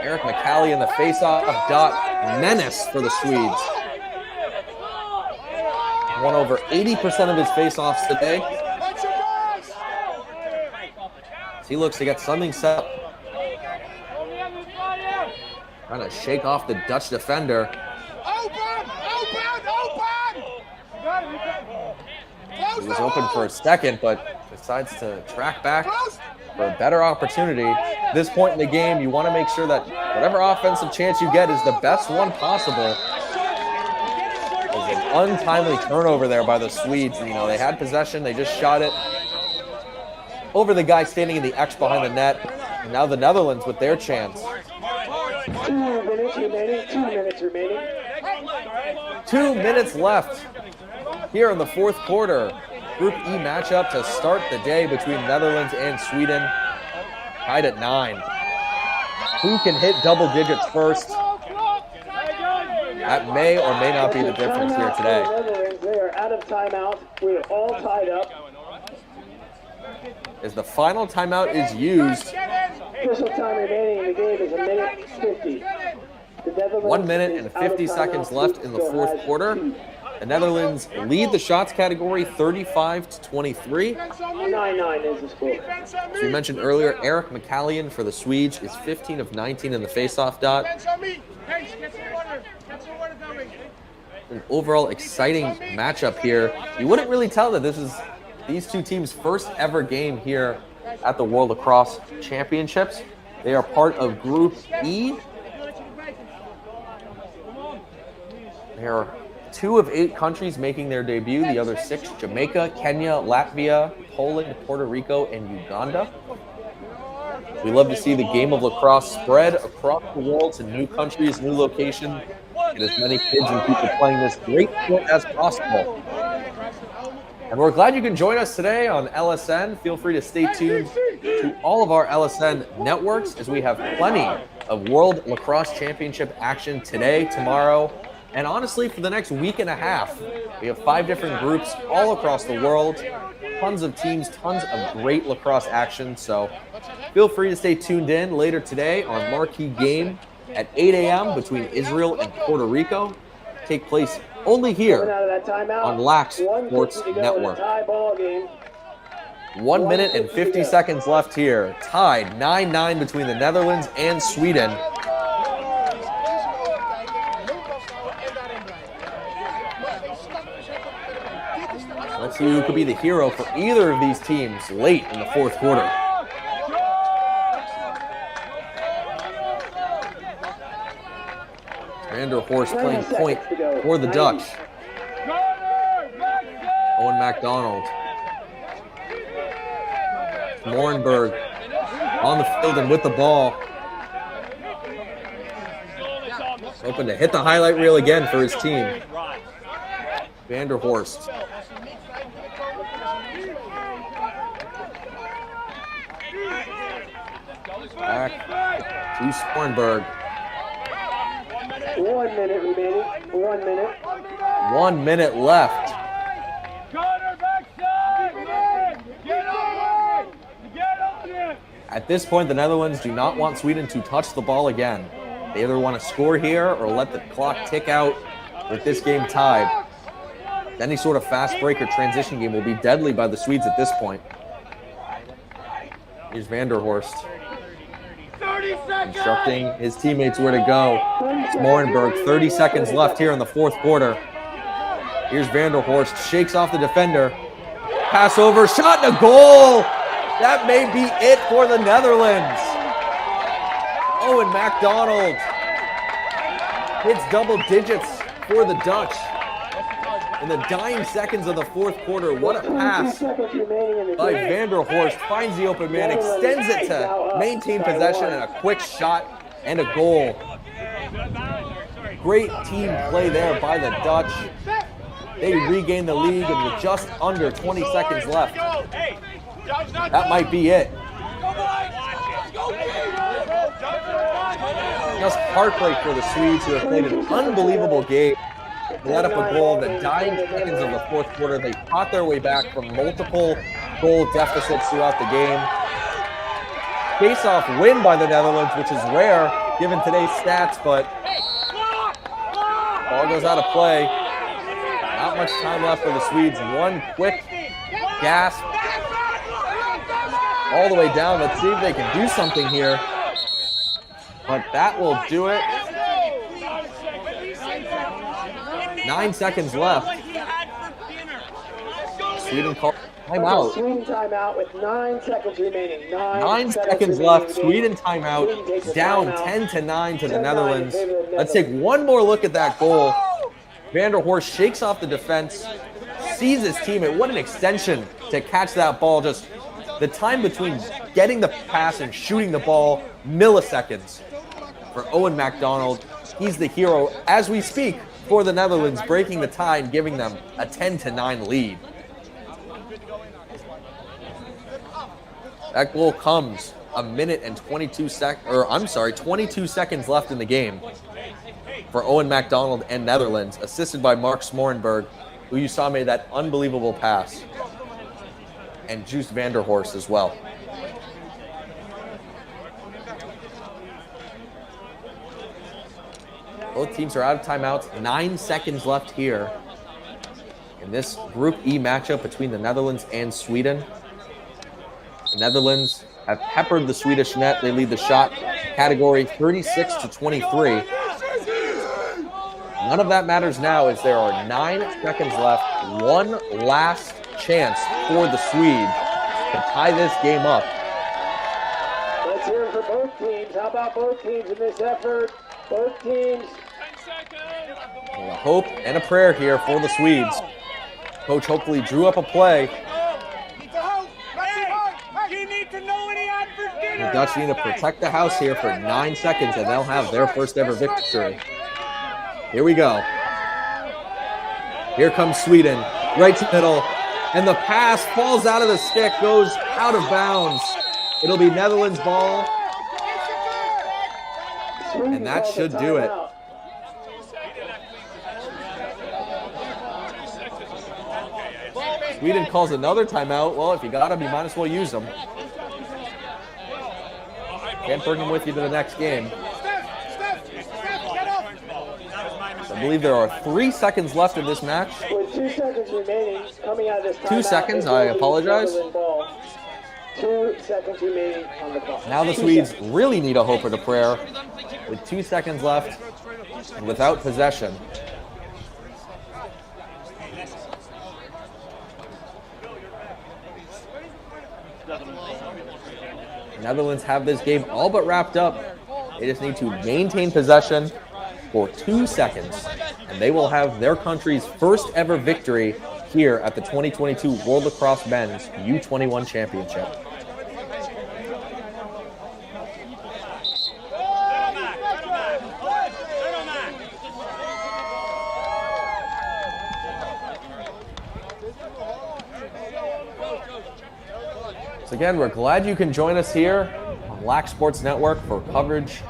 Eric McCallie in the face-off dot. Menace for the Swedes. Won over 80% of his face-offs today. As he looks to get something set up. Trying to shake off the Dutch defender. He was open for a second, but decides to track back for a better opportunity. At this point in the game, you want to make sure that whatever offensive chance you get is the best one possible. There's an untimely turnover there by the Swedes. You know, they had possession, they just shot it over the guy standing in the X behind the net. And now the Netherlands with their chance. 2 minutes remaining, 2 minutes remaining. 2 minutes left here in the fourth quarter. Group E matchup to start the day between Netherlands and Sweden. Tied at 9. Who can hit double digits first? That may or may not be the difference here today. They are out of timeout. We are all tied up. As the final timeout is used. Official time remaining in the game is 1:50. 1 minute and 50 seconds left in the fourth quarter. The Netherlands lead the shots category 35-23. 9-9 is the score. As we mentioned earlier, Eric McCallion for the Swedes is 15 of 19 in the faceoff dot. An overall exciting matchup here. You wouldn't really tell that this is these two teams' first ever game here at the World Lacrosse Championships. They are part of Group E. There are 2 of 8 countries making their debut. The other 6, Jamaica, Kenya, Latvia, Poland, Puerto Rico, and Uganda. We love to see the game of lacrosse spread across the world to new countries, new locations, get as many kids and people playing this great sport as possible. And we're glad you can join us today on LSN. Feel free to stay tuned to all of our LSN networks, as we have plenty of World Lacrosse Championship action today, tomorrow, and honestly for the next week and a half. We have 5 different groups all across the world, tons of teams, tons of great lacrosse action. So feel free to stay tuned in later today. Our marquee game at 8 a.m. between Israel and Puerto Rico take place only here on Lax Sports Network. 1 minute and 50 seconds left here. Tied 9-9 between the Netherlands and Sweden. Let's see who could be the hero for either of these teams late in the fourth quarter. Vanderhorst playing point for the Dutch. Owen MacDonald. Morenberg on the field and with the ball. Hoping to hit the highlight reel again for his team. Vanderhorst. Back to Morenberg. 1 minute remaining. 1 minute. 1 minute left. At this point, the Netherlands do not want Sweden to touch the ball again. They either want to score here or let the clock tick out with this game tied. Any sort of fast break or transition game will be deadly by the Swedes at this point. Here's Vanderhorst instructing his teammates where to go. It's Morenberg, 30 seconds left here in the fourth quarter. Here's Vanderhorst, shakes off the defender. Pass over, shot and a goal! That may be it for the Netherlands. Owen MacDonald hits double digits for the Dutch. In the dying seconds of the fourth quarter, what a pass by Vanderhorst. Finds the open man, extends it to maintain possession, and a quick shot and a goal. Great team play there by the Dutch. They regain the lead, and with just under 20 seconds left, that might be it. Just heartbreak for the Swedes, who have played an unbelievable game. They let up a goal in the dying seconds of the fourth quarter. They fought their way back from multiple goal deficits throughout the game. Face-off win by the Netherlands, which is rare given today's stats, but ball goes out of play. Not much time left for the Swedes. One quick gasp. All the way down. Let's see if they can do something here. But that will do it. 9 seconds left. Sweden called timeout. Sweden timeout with 9 seconds remaining. 9 seconds left. Sweden timeout. Down 10-9 to the Netherlands. Let's take one more look at that goal. Vanderhorst shakes off the defense, sees his teammate. What an extension to catch that ball. Just the time between getting the pass and shooting the ball, milliseconds for Owen MacDonald. He's the hero as we speak for the Netherlands, breaking the tie and giving them a 10-9 lead. That goal comes a minute and 22 seconds left in the game for Owen MacDonald and Netherlands, assisted by Mark Smorenberg, who you saw made that unbelievable pass, and Juice Vanderhorst as well. Both teams are out of timeouts. 9 seconds left here in this Group E matchup between the Netherlands and Sweden. The Netherlands have peppered the Swedish net. They lead the shot category 36-23. None of that matters now, as there are 9 seconds left. One last chance for the Swedes to tie this game up. Let's hear it for both teams. How about both teams in this effort? Both teams. And a hope and a prayer here for the Swedes. Coach hopefully drew up a play. The Dutch need to protect the house here for 9 seconds, and they'll have their first ever victory. Here we go. Here comes Sweden, right to middle, and the pass falls out of the stick, goes out of bounds. It'll be Netherlands ball. And that should do it. Sweden calls another timeout. Well, if you got them, you might as well use them. Can't bring them with you to the next game. I believe there are 3 seconds left in this match. With 2 seconds remaining, coming out of this timeout. 2 seconds, I apologize. 2 seconds remaining on the clock. Now the Swedes really need a hope and a prayer. With 2 seconds left, and without possession. Netherlands have this game all but wrapped up. They just need to maintain possession for 2 seconds, and they will have their country's first ever victory here at the 2022 World Lacrosse Men's U21 Championship. So again, we're glad you can join us here on Lac Sports Network for coverage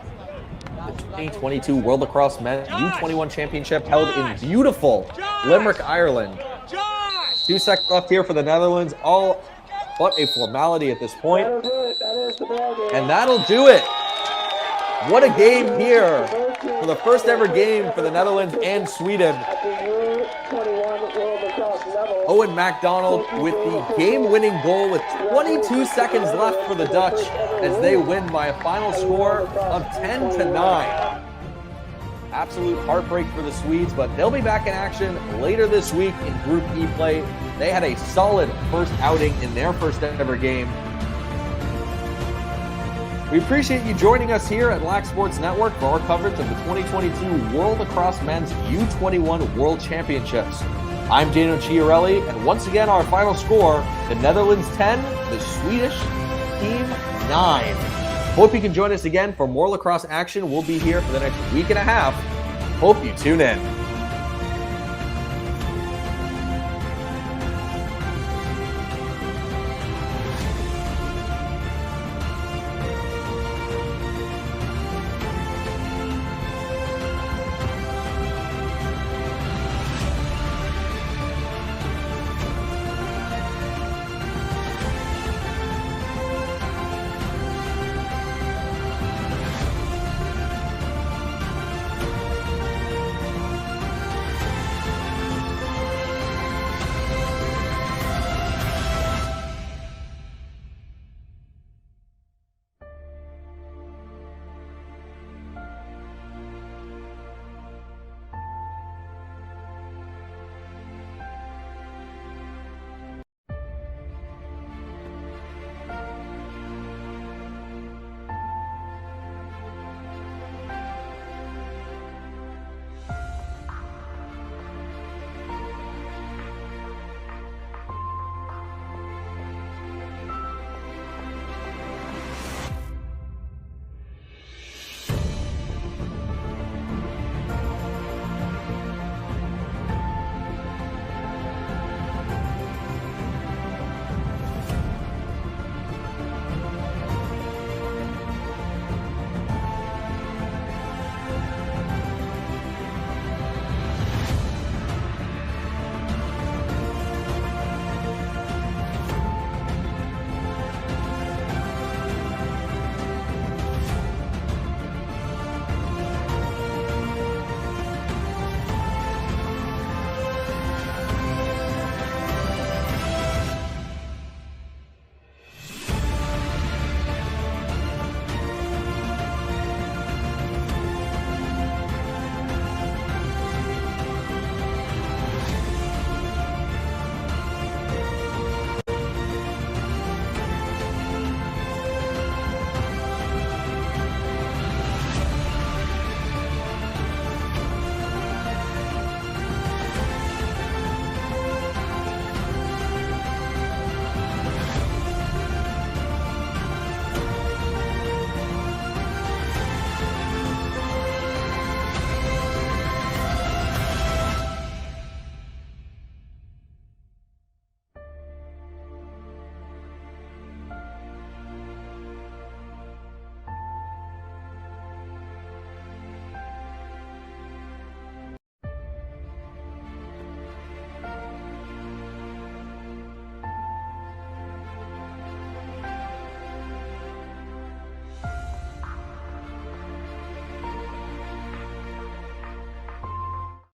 of the 2022 World Lacrosse Men's U21 Championship held in beautiful Limerick, Ireland. 2 seconds left here for the Netherlands, all but a formality at this point. And that'll do it. What a game here for the first ever game for the Netherlands and Sweden. Owen MacDonald with the game-winning goal with 22 seconds left for the Dutch as they win by a final score of 10-9. Absolute heartbreak for the Swedes, but they'll be back in action later this week in Group E play. They had a solid first outing in their first ever game. We appreciate you joining us here at Lac Sports Network for our coverage of the 2022 World Lacrosse Men's U21 World Championships. I'm Daniel Chiarelli, and once again, our final score, the Netherlands 10, the Swedish team 9. Hope you can join us again for more lacrosse action. We'll be here for the next week and a half. Hope you tune in.